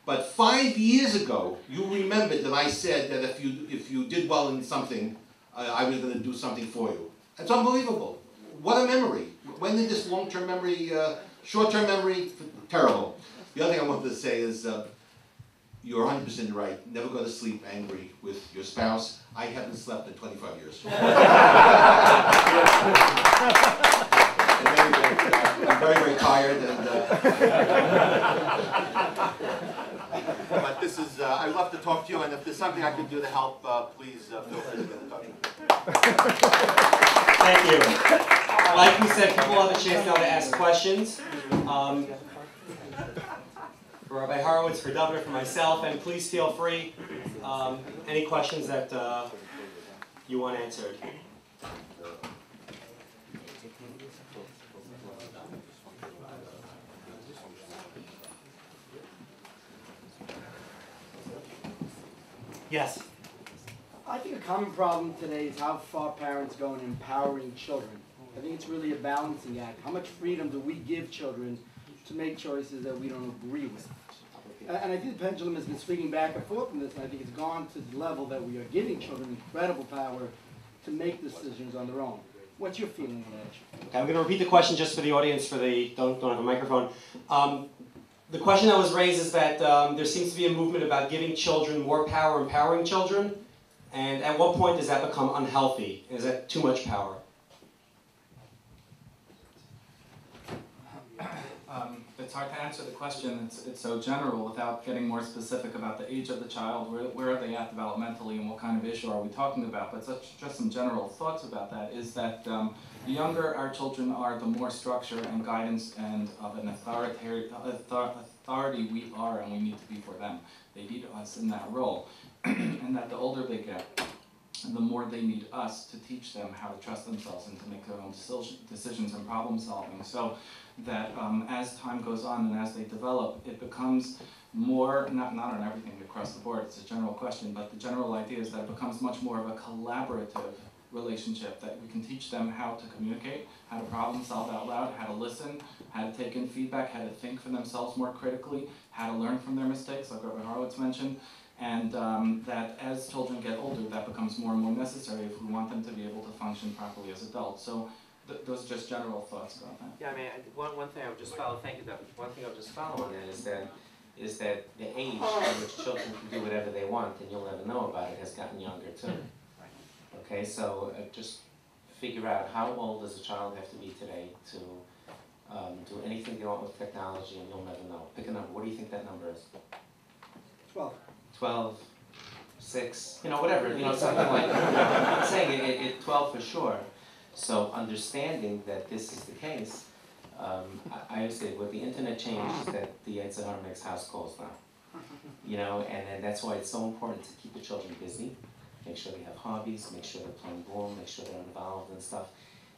But 5 years ago, you remembered that I said that if you did well in something, I was going to do something for you. That's unbelievable. What a memory. When did this long-term memory, short-term memory, terrible. The other thing I wanted to say is, you're 100% right. Never go to sleep angry with your spouse. I haven't slept in 25 years. I'm very, very tired. But this is, I'd love to talk to you, and if there's something I can do to help, please feel free to get in touch.
Thank you. Like we said, people have a chance now to ask questions. For Rabbi Harowitz, for David, for myself, and please feel free, any questions that you want answered. Yes?
I think a common problem today is how far parents go in empowering children. I think it's really a balancing act. How much freedom do we give children to make choices that we don't agree with? And I think the pendulum has been swinging back and forth from this, and I think it's gone to the level that we are giving children incredible power to make decisions on their own. What's your feeling on that?
Okay, I'm going to repeat the question just for the audience, for the don't have a microphone. The question that was raised is that there seems to be a movement about giving children more power, empowering children, And at what point does that become unhealthy? Is that too much power?
It's hard to answer the question. It's so general without getting more specific about the age of the child, where are they at developmentally, and what kind of issue are we talking about. But just some general thoughts about that is that the younger our children are, the more structure and guidance and of an authority we are and we need to be for them. They need us in that role. And that the older they get, the more they need us to teach them how to trust themselves and to make their own decisions and problem solving. So that as time goes on and as they develop, it becomes more, not on everything across the board, it's a general question, but the general idea is that it becomes much more of a collaborative relationship, that we can teach them how to communicate, how to problem solve out loud, how to listen, how to take in feedback, how to think for themselves more critically, how to learn from their mistakes, like Rabbi Horowitz mentioned, and that as children get older, that becomes more and more necessary if we want them to be able to function properly as adults. So those are just general thoughts about that.
Yeah, I mean, one thing I would just follow, thank you, David. One thing I would just follow on that is that the age at which children can do whatever they want and you'll never know about it has gotten younger too. Okay, so just figure out how old does a child have to be today to do anything they want with technology, and you'll never know. Pick a number. What do you think that number is?
12.
12, 6, you know, whatever, you know, something like that. I'm saying it 12 for sure. So understanding that this is the case, I always say what the internet changes, that the Yitzhar makes house calls now. You know, and that's why it's so important to keep the children busy, make sure they have hobbies, make sure they're playing ball, make sure they're involved and stuff.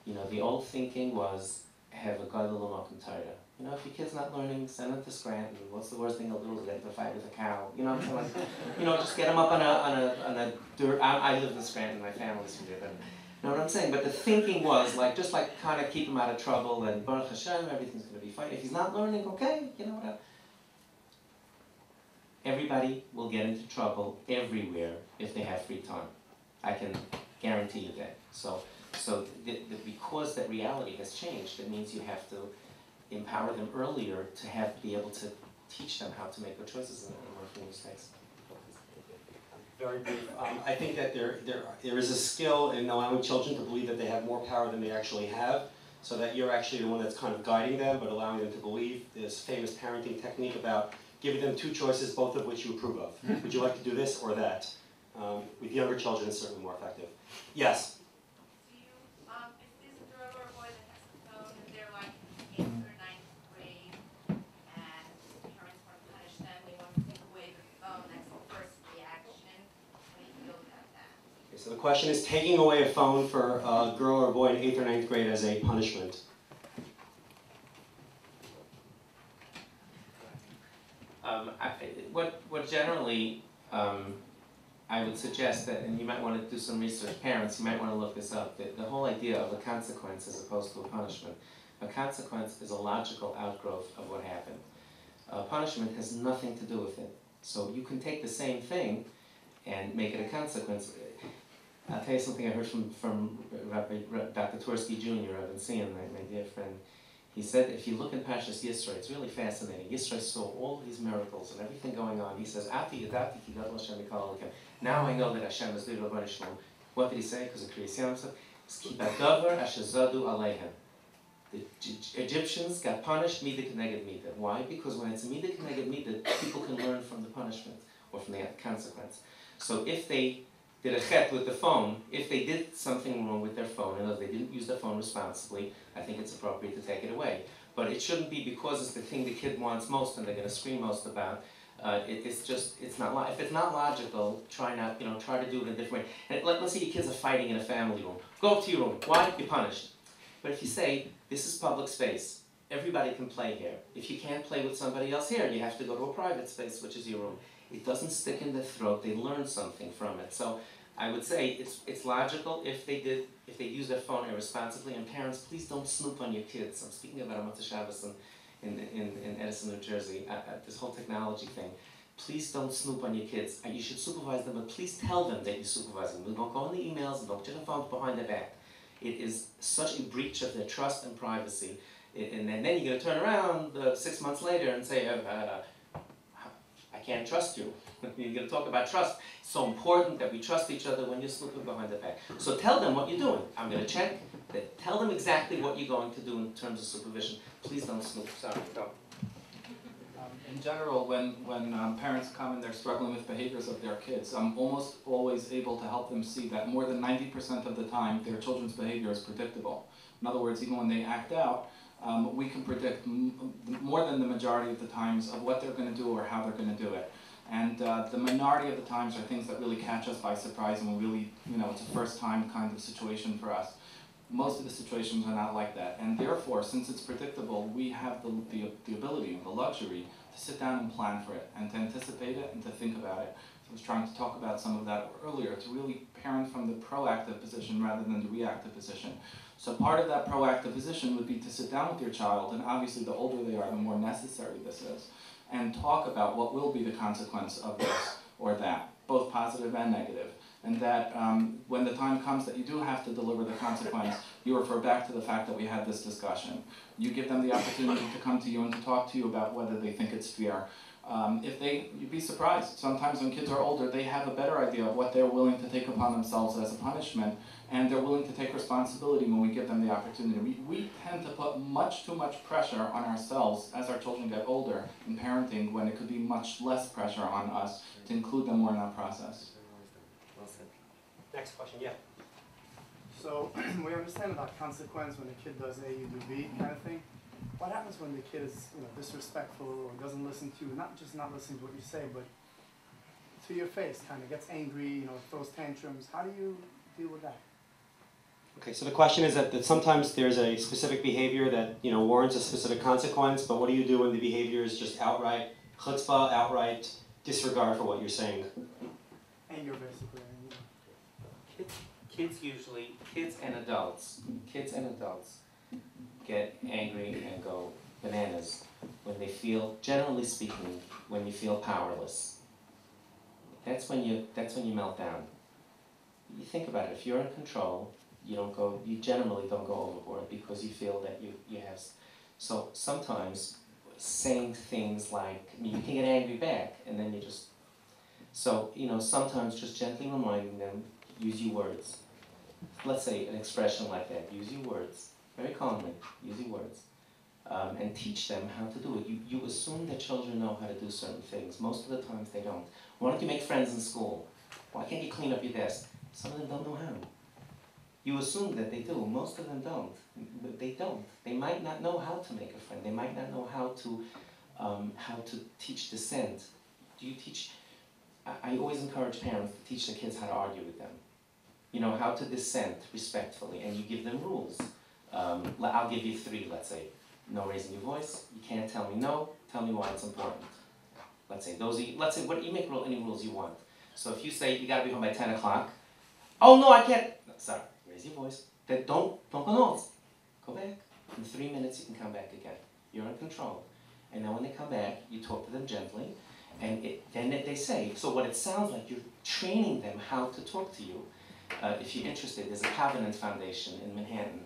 You know, the old thinking was, have a gadol l'makom Torah. You know, if your kid's not learning, send them to Scranton. What's the worst thing they'll do is get into a fight with a cow. You know what I'm saying? Like, you know, just get them up on a dirt. I live in Scranton, my family's from there. You know what I'm saying? But the thinking was like, just like kind of keep him out of trouble and Baruch Hashem, everything's going to be fine. If he's not learning, okay, you know what? Everybody will get into trouble everywhere if they have free time. I can guarantee you that. So because that reality has changed, it means you have to empower them earlier to be able to teach them how to make good choices and learn from mistakes.
Very brief. I think that there is a skill in allowing children to believe that they have more power than they actually have, so that you're actually the one that's kind of guiding them, but allowing them to believe. This famous parenting technique about giving them two choices, both of which you approve of. Would you like to do this or that? With younger children, it's certainly more effective. Yes?
Do you, if this girl or boy that has a phone and they're like 8th or 9th grade and parents want to punish them, they want to take away the phone, that's the first reaction. How do you feel about that?
Okay, so the question is taking away a phone for a girl or boy in 8th or 9th grade as a punishment.
What generally I would suggest that, and you might want to do some research, parents, you might want to look this up, the whole idea of a consequence as opposed to a punishment. A consequence is a logical outgrowth of what happened. A punishment has nothing to do with it. So you can take the same thing and make it a consequence. I'll tell you something I heard from Dr. Twersky Jr. I've been seeing, my dear friend. He said, if you look in Parshas Yisro, it's really fascinating. Yisro saw all these miracles and everything going on. He says, now I know that Hashem is the Rabban Shalom. What did he say? Because of Kriyas Yamsuf. The Egyptians got punished, mida k'neged mida. Why? Because when it's a mida k'neged mida, people can learn from the punishment or from the consequence. So if they did a chet with the phone, if they did something wrong with their phone, and if they didn't use their phone responsibly, I think it's appropriate to take it away. But it shouldn't be because it's the thing the kid wants most and they're going to scream most about. It's not. If it's not logical, try to do it in a different way. And let's say your kids are fighting in a family room. Go up to your room. Why? You're punished. But if you say, this is public space, everybody can play here. If you can't play with somebody else here, you have to go to a private space, which is your room. It doesn't stick in their throat. They learn something from it. So I would say it's logical if they use their phone irresponsibly. And parents, please don't snoop on your kids. I'm speaking about Motzei Shabbos in Edison, New Jersey. This whole technology thing. Please don't snoop on your kids. You should supervise them, but please tell them that you supervise them. Don't go in the emails and don't check the phones behind their back. It is such a breach of their trust and privacy. And then you're going to turn around 6 months later and say, I can't trust you. You're going to talk about trust. It's so important that we trust each other when you're snooping behind the back. So tell them what you're doing. I'm going to check. Tell them exactly what you're going to do in terms of supervision. Please don't snoop. Sorry, go.
In general, when parents come and they're struggling with behaviors of their kids, I'm almost always able to help them see that more than 90% of the time their children's behavior is predictable. In other words, even when they act out, we can predict more than the majority of the times of what they're going to do or how they're going to do it. And the minority of the times are things that really catch us by surprise and we really, it's a first time kind of situation for us. Most of the situations are not like that. And therefore, since it's predictable, we have the ability and the luxury to sit down and plan for it and to anticipate it and to think about it. So I was trying to talk about some of that earlier, to really parent from the proactive position rather than the reactive position. So part of that proactive position would be to sit down with your child, and obviously the older they are, the more necessary this is, and talk about what will be the consequence of this or that, both positive and negative. And that when the time comes that you do have to deliver the consequence, you refer back to the fact that we had this discussion. You give them the opportunity to come to you and to talk to you about whether they think it's fair. You'd be surprised. Sometimes when kids are older, they have a better idea of what they're willing to take upon themselves as a punishment, and they're willing to take responsibility when we give them the opportunity. We tend to put too much pressure on ourselves as our children get older in parenting, when it could be much less pressure on us to include them more in that process.
Next question, yeah.
So we understand about consequence when a kid does A, you do B kind of thing. What happens when the kid is disrespectful or doesn't listen to you, not just not listening to what you say, but to your face, kind of gets angry, throws tantrums? How do you deal with that?
Okay, so the question is that sometimes there's a specific behavior that warrants a specific consequence, but what do you do when the behavior is just outright chutzpah, outright disregard for what you're saying?
Anger, basically.
Kids and adults get angry and go bananas when they feel, generally speaking, when you feel powerless. That's when you melt down. You think about it. If you're in control, you generally don't go overboard because you feel that you have. So sometimes saying things like, you can get angry back, and then you just. So sometimes just gently reminding them, use your words. Let's say an expression like that. Use your words very calmly. Use your words, and teach them how to do it. You assume that children know how to do certain things. Most of the times they don't. Why don't you make friends in school? Why can't you clean up your desk? Some of them don't know how. You assume that they do. Most of them don't. But they don't. They might not know how to make a friend. They might not know how to teach dissent. Do you teach? I always encourage parents to teach their kids how to argue with them. How to dissent respectfully, and you give them rules. I'll give you 3, let's say. No raising your voice. You can't tell me no. Tell me why it's important. Let's say you make any rules you want. So if you say you got to be home by 10 o'clock, oh no, I can't. No, sorry, raise your voice. Then don't go north. Go back. In 3 minutes you can come back again. You're in control. And then when they come back, you talk to them gently, and then they say. So what it sounds like, you're training them how to talk to you. If you're interested, there's a Covenant Foundation in Manhattan.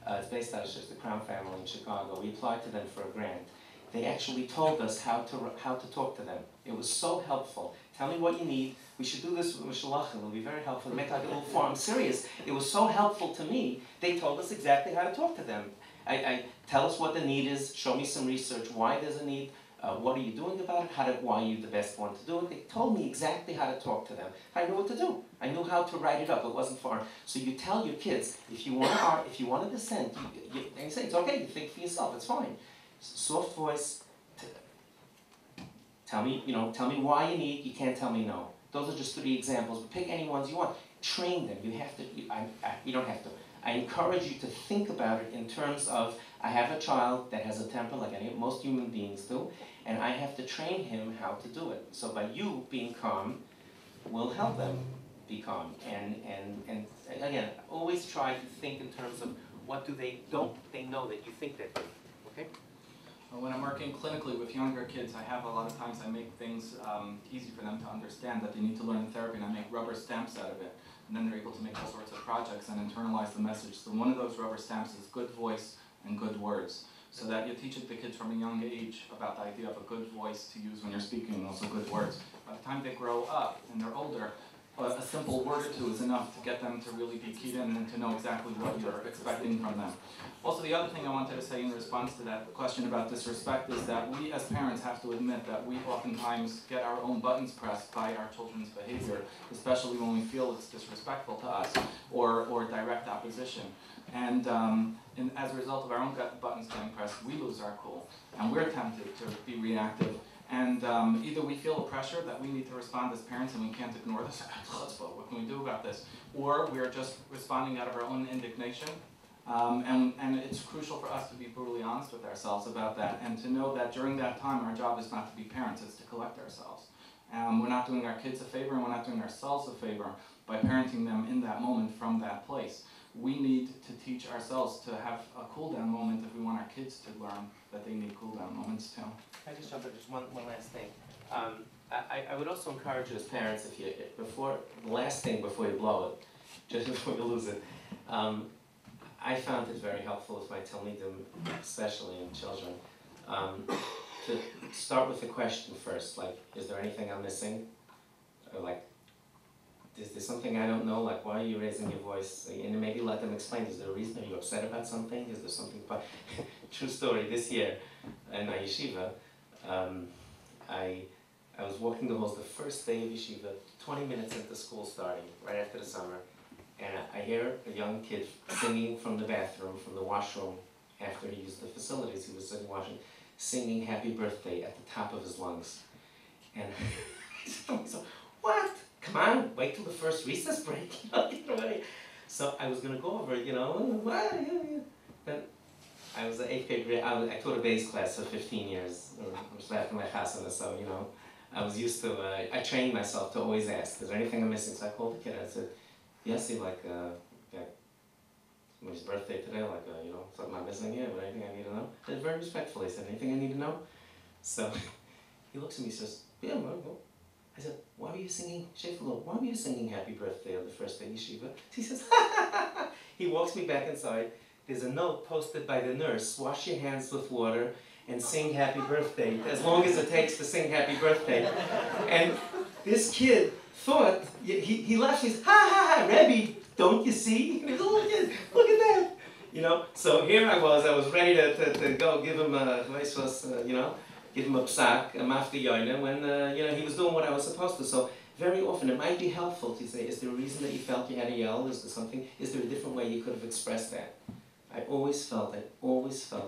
It's based out of the Crown family in Chicago. We applied to them for a grant. They actually told us how to talk to them. It was so helpful. Tell me what you need. We should do this with Mishalach. It will be very helpful. Make like a little form. I'm serious. It was so helpful to me. They told us exactly how to talk to them. I tell us what the need is. Show me some research. Why there's a need. What are you doing about it? Why are you the best one to do it? They told me exactly how to talk to them. I knew what to do. I knew how to write it up. It wasn't far. So you tell your kids, if you want to dissent, and you say, it's okay, you think for yourself, it's fine. Soft voice, tell me why you can't tell me no. Those are just 3 examples, but pick any ones you want. Train them. You have to, you don't have to. I encourage you to think about it in terms of, I have a child that has a temper like most human beings do, and I have to train him how to do it. So by you being calm will help them be calm. And again, always try to think in terms of what they know that you think that they do. Okay?
When I'm working clinically with younger kids, I have a lot of times I make things easy for them to understand that they need to learn therapy, and I make rubber stamps out of it. And then they're able to make all sorts of projects and internalize the message. So one of those rubber stamps is good voice and good words. so that you're teaching the kids from a young age about the idea of a good voice to use when you're speaking and also good words. By the time they grow up and they're older, a simple word or two is enough to get them to really be keyed in and to know exactly what you're expecting from them. Also, the other thing I wanted to say in response to that question about disrespect is that we as parents have to admit that we oftentimes get our own buttons pressed by our children's behavior, especially when we feel it's disrespectful to us or direct opposition. And as a result of our own buttons getting pressed, we lose our cool, and we're tempted to be reactive. And either we feel the pressure that we need to respond as parents and we can't ignore this, what can we do about this? Or we're just responding out of our own indignation. And it's crucial for us to be brutally honest with ourselves about that and to know that during that time our job is not to be parents, it's to collect ourselves. We're not doing our kids a favor and we're not doing ourselves a favor by parenting them in that moment from that place. We need to teach ourselves to have a cool-down moment if we want our kids to learn that they need cool-down moments too.
Can I just jump in? Just one last thing. I would also encourage you as parents, if you the last thing before you blow it, just before you lose it. I found it very helpful with my talmidim, especially in children, to start with the question first, like, is there anything I'm missing? Or like, is there something I don't know? Like, why are you raising your voice? And maybe let them explain. Is there a reason? Are you upset about something? Is there something? True story. This year in my yeshiva, I was walking the halls the first day of yeshiva, 20 minutes into school starting, right after the summer, and I hear a young kid singing from the bathroom, from the washroom, after he used the facilities. He was sitting washing, singing "Happy Birthday" at the top of his lungs, and I said to myself, "What? Come on, wait till the first recess break, get away." So I was going to go over, then I was an 8th grade, I taught a base class for 15 years, I was after my chasana, so, I was used to, I trained myself to always ask, is there anything I'm missing? So I called the kid, I said, yes, somebody's birthday today, something I'm missing here, but anything I need to know? And very respectfully, I said, anything I need to know? So he looks at me and says, yeah, well. I said, why were you singing, why were you singing Happy Birthday on the first day of yeshiva? He says, he walks me back inside. There's a note posted by the nurse, wash your hands with water and sing Happy Birthday, as long as it takes to sing Happy Birthday. And this kid thought, he laughed, he said, ha ha ha, Rebbe, don't you see? He was a little kid, look at that. So here I was ready to go give him a, give him a psak, a mafti yoina, when he was doing what I was supposed to. So very often it might be helpful to say, is there a reason that you felt you had to yell? Is there something? Is there a different way you could have expressed that? I always felt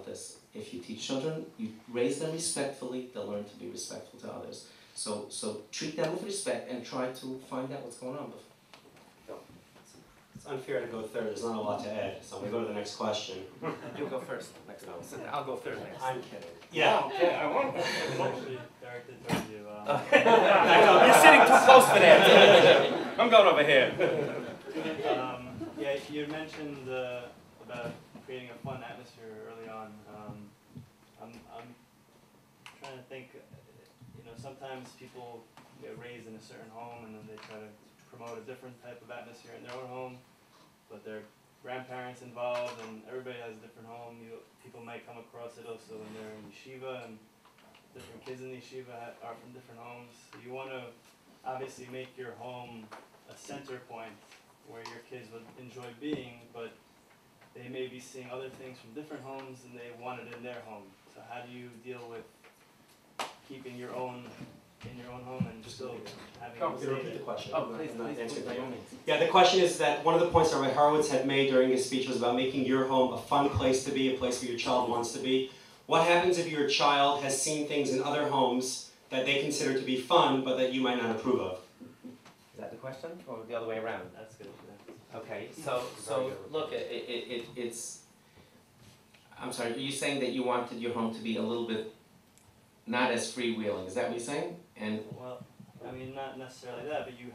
this. If you teach children, you raise them respectfully, they'll learn to be respectful to others. So treat them with respect and try to find out what's going on.
It's unfair to go third. There's not a lot to add. So I'm going to go to the next question.
You'll go first next time. I'll go third next.
I'm kidding. Yeah.
Okay, I won't. It's actually directed towards you.
You're sitting too close for that. I'm going over here.
Yeah, you mentioned about creating a fun atmosphere early on. I'm trying to think. Sometimes people get raised in a certain home and then they try to promote a different type of atmosphere in their own home, but their grandparents involved and everybody has a different home. People might come across it also when they're in yeshiva, and different kids in yeshiva are from different homes. So you want to obviously make your home a center point where your kids would enjoy being, but they may be seeing other things from different homes and they want it in their home. So how do you deal with keeping your own in your own home and just still having
Repeat the question.
Oh, please, by all means.
Yeah, the question is that one of the points that Rabbi Harowitz had made during his speech was about making your home a fun place to be, a place where your child wants to be. What happens if your child has seen things in other homes that they consider to be fun, but that you might not approve of?
Is that the question, or the other way around?
That's good.
Okay, so look, it's. I'm sorry. Are you saying that you wanted your home to be a little bit not as freewheeling? Is that what you're saying? And
well, I mean, not necessarily that, but you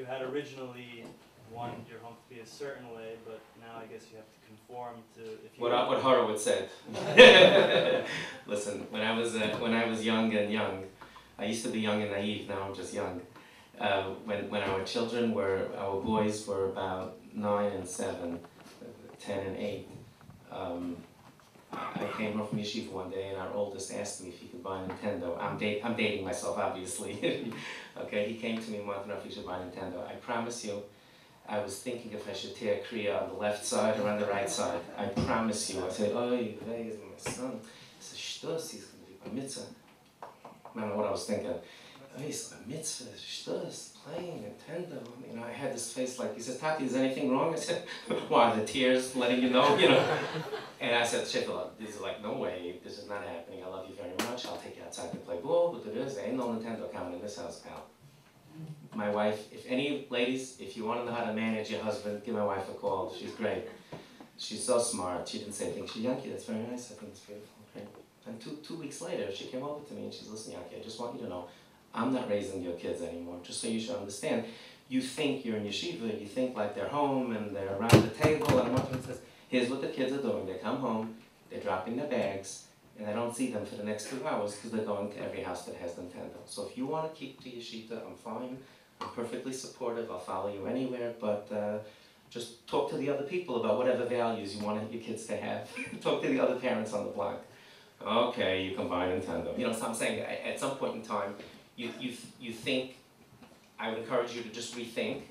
had originally wanted your home to be a certain way, but now I guess you have to conform to. If you
what Horowitz said. Listen, when I was young, I used to be young and naive. Now I'm just young. When our boys were about 9 and 7, 10 and 8. I came home from yeshiva one day and our oldest asked me if he could buy a Nintendo. I'm dating myself, obviously. Okay, he came to me and wanted to know if he should buy a Nintendo. I promise you, I was thinking if I should tear Kriya on the left side or on the right side. I promise you. I said, oh, today is my son. He said, shtus, he's going to be by mitzvah. I don't know what I was thinking. Oh, he's by mitzvah, shtus, playing Nintendo. You know, I had this face like, he says, Tati, is anything wrong? I said, why, the tears letting you know, you know? And I said, Shekala, this is like, no way, this is not happening. I love you very much. I'll take you outside to play ball, but there ain't no Nintendo coming in this house, pal. My wife, if any ladies, if you want to know how to manage your husband, give my wife a call. She's great. She's so smart. She didn't say anything. She's Yankee, that's very nice. I think it's beautiful. Great. And two weeks later, she came over to me and she's, listen, Yankee, I just want you to know, I'm not raising your kids anymore. Just so you should understand. You think you're in yeshiva, you think like they're home and they're around the table, and one says, here's what the kids are doing. They come home, they're dropping their bags, and I don't see them for the next 2 hours because they're going to every house that has Nintendo. So if you want to keep to yeshiva, I'm fine. I'm perfectly supportive. I'll follow you anywhere, but just talk to the other people about whatever values you want your kids to have. Talk to the other parents on the block. Okay, you can buy Nintendo. You know, so I'm saying at some point in time, you think, I would encourage you to just rethink,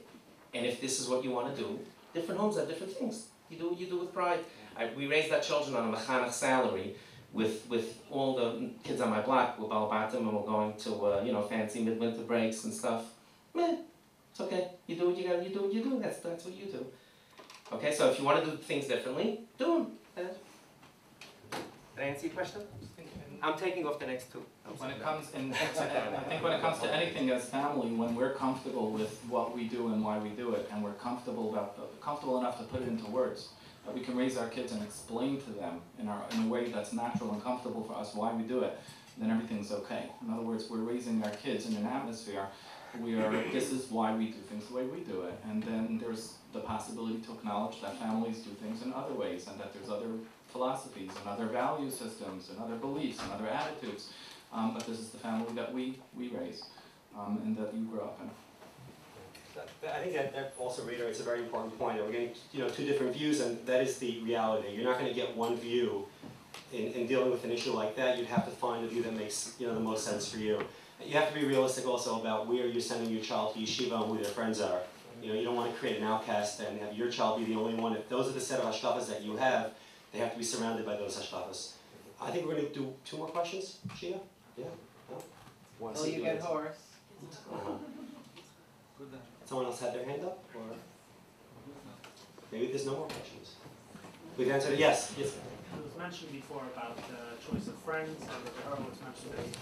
and if this is what you want to do, different homes have different things. You do what you do with pride. We raised our children on a mechanech salary with all the kids on my block. We're balabatim and we're going to you know, fancy midwinter breaks and stuff. Meh, it's okay. You do what you got. You do what you do. That's what you do. Okay, so if you want to do things differently, do them. Did I answer your question? I'm taking off the next two.
When it comes in, I think when it comes to anything as family, when we're comfortable with what we do and why we do it, and we're comfortable enough to put it into words, that we can raise our kids and explain to them in a way that's natural and comfortable for us why we do it, then everything's okay. In other words, we're raising our kids in an atmosphere. This is why we do things the way we do it, and then there's the possibility to acknowledge that families do things in other ways, and that there's other philosophies and other value systems and other beliefs and other attitudes. But this is the family that we raise and that you grow up in.
I think that also reiterates a very important point. That we're getting two different views, and that is the reality. You're not going to get one view in dealing with an issue like that. You'd have to find a view that makes the most sense for you. You have to be realistic also about where you're sending your child to yeshiva and who their friends are. You don't want to create an outcast and have your child be the only one. If those are the set of hashkafas that you have, they have to be surrounded by those hashkafas. I think we're going to do 2 more questions, Sheena? Yeah? No?
Will you get hoarse?
Someone else had their hand up? Or maybe there's no more questions. We've answered it. Yes. Yes.
It was mentioned before about choice of friends, and Rabbi Horowitz mentioned that you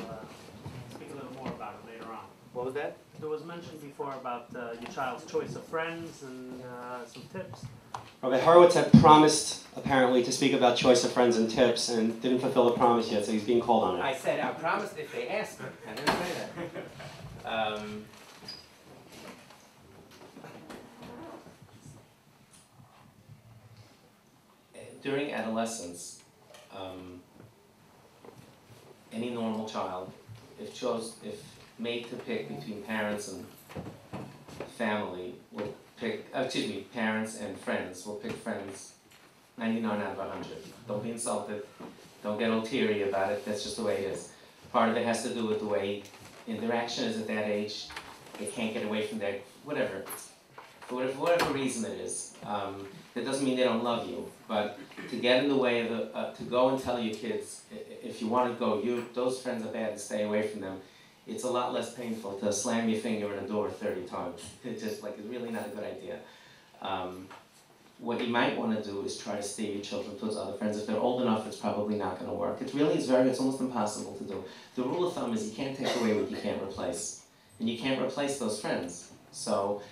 to speak a little more about it later on.
What was that?
It was mentioned before about your child's choice of friends and some tips.
Rabbi Harowitz had promised, apparently, to speak about choice of friends and tips, and didn't fulfill the promise yet, so he's being called on it.
I said, I promised if they asked me. I didn't say that. During adolescence, any normal child, if made to pick between parents and family, will pick, parents and friends, will pick friends 99 out of 100. Don't be insulted. Don't get all teary about it. That's just the way it is. Part of it has to do with the way interaction is at that age. They can't get away from their, whatever. For whatever reason it is. That doesn't mean they don't love you, but to get in the way of to go and tell your kids, if you want to go, those friends are bad and stay away from them. It's a lot less painful to slam your finger in a door 30 times. It's just like, it's really not a good idea. What you might want to do is try to steer your children towards other friends. If they're old enough, it's probably not going to work. It's almost impossible to do. The rule of thumb is you can't take away what you can't replace. And you can't replace those friends. So,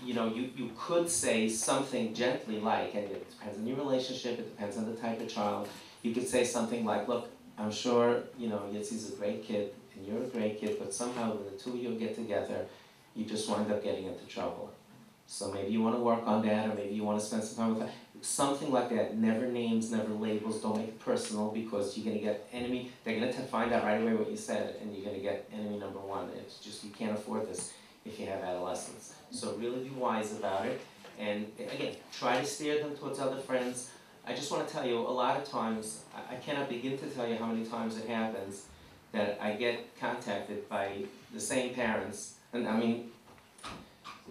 you could say something gently like, and it depends on your relationship, it depends on the type of child. You could say something like, look, I'm sure, Yitzi's a great kid, and you're a great kid, but somehow when the two of you get together, you just wind up getting into trouble. So maybe you want to work on that, or maybe you want to spend some time with that. Something like that. Never names, never labels, don't make it personal, because you're going to get enemy, they're going to find out right away what you said, and you're going to get enemy number 1. It's just, you can't afford this if you have adolescents. So really be wise about it, and again, try to steer them towards other friends. I just want to tell you, a lot of times, I cannot begin to tell you how many times it happens that I get contacted by the same parents, and I mean,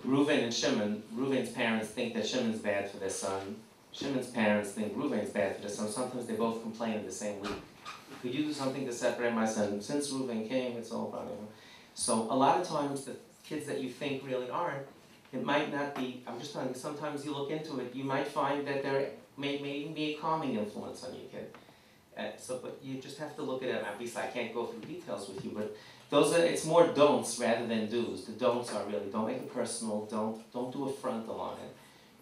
Reuven and Shimon, Reuven's parents think that Shimon's bad for their son. Shimon's parents think Reuven's bad for their son. Sometimes they both complain in the same week. Could you do something to separate my son? Since Reuven came, it's all about him. So a lot of times the kids that you think really aren't, it might not be, I'm just telling you, sometimes you look into it, you might find that there may even be a calming influence on your kid. But you just have to look at it. Obviously, I can't go through details with you, but it's more don'ts rather than do's. The don'ts are really, don't make it personal, don't do a frontal on it.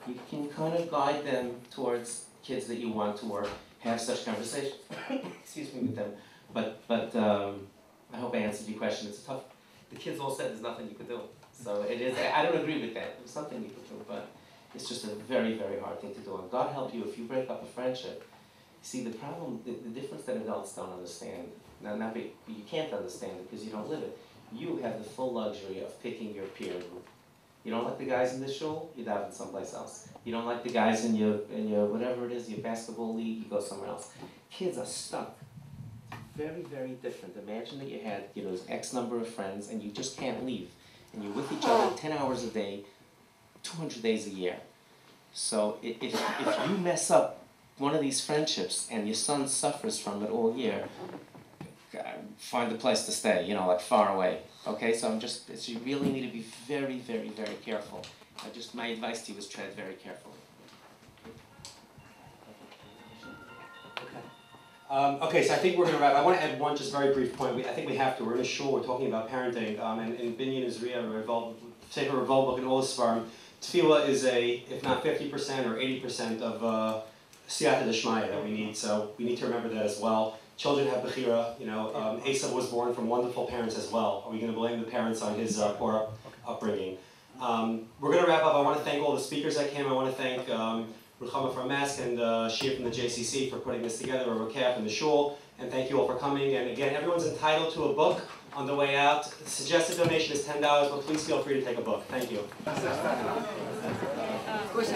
You can kind of guide them towards kids that you want to or have such conversations, excuse me, with them. But I hope I answered your question. It's tough. The kids all said there's nothing you could do. So it is, I don't agree with that. There's something you could do, but it's just a very, very hard thing to do. And God help you if you break up a friendship. See, the problem, the difference that adults don't understand, you can't understand it because you don't live it. You have the full luxury of picking your peer group. You don't like the guys in the shul, you dive in someplace else. You don't like the guys in your whatever it is, your basketball league, you go somewhere else. Kids are stuck. Very, very different. Imagine that you had X number of friends and you just can't leave. And you're with each other 10 hours a day, 200 days a year. So if you mess up one of these friendships and your son suffers from it all year, find a place to stay, like far away. Okay, so you really need to be very, very, very careful. My advice to you is tread very carefully.
Okay, so I think we're going to wrap. I want to add one just very brief point. I think we have to. We're in a shul. We're talking about parenting, and in Binyan Israel, Sefer Revolbook, and all this farm, tefillah is if not 50% or 80% of siyata d'shmaya that we need. So we need to remember that as well. Children have bechira. Esav was born from wonderful parents as well. Are we going to blame the parents on his poor upbringing? We're going to wrap up. I want to thank all the speakers that came. I want to thank Ruchama from Mask and Shia from the JCC for putting this together, or Rakaf and the Shul, and thank you all for coming. And again, everyone's entitled to a book on the way out. The suggested donation is $10, but please feel free to take a book. Thank you. Of course,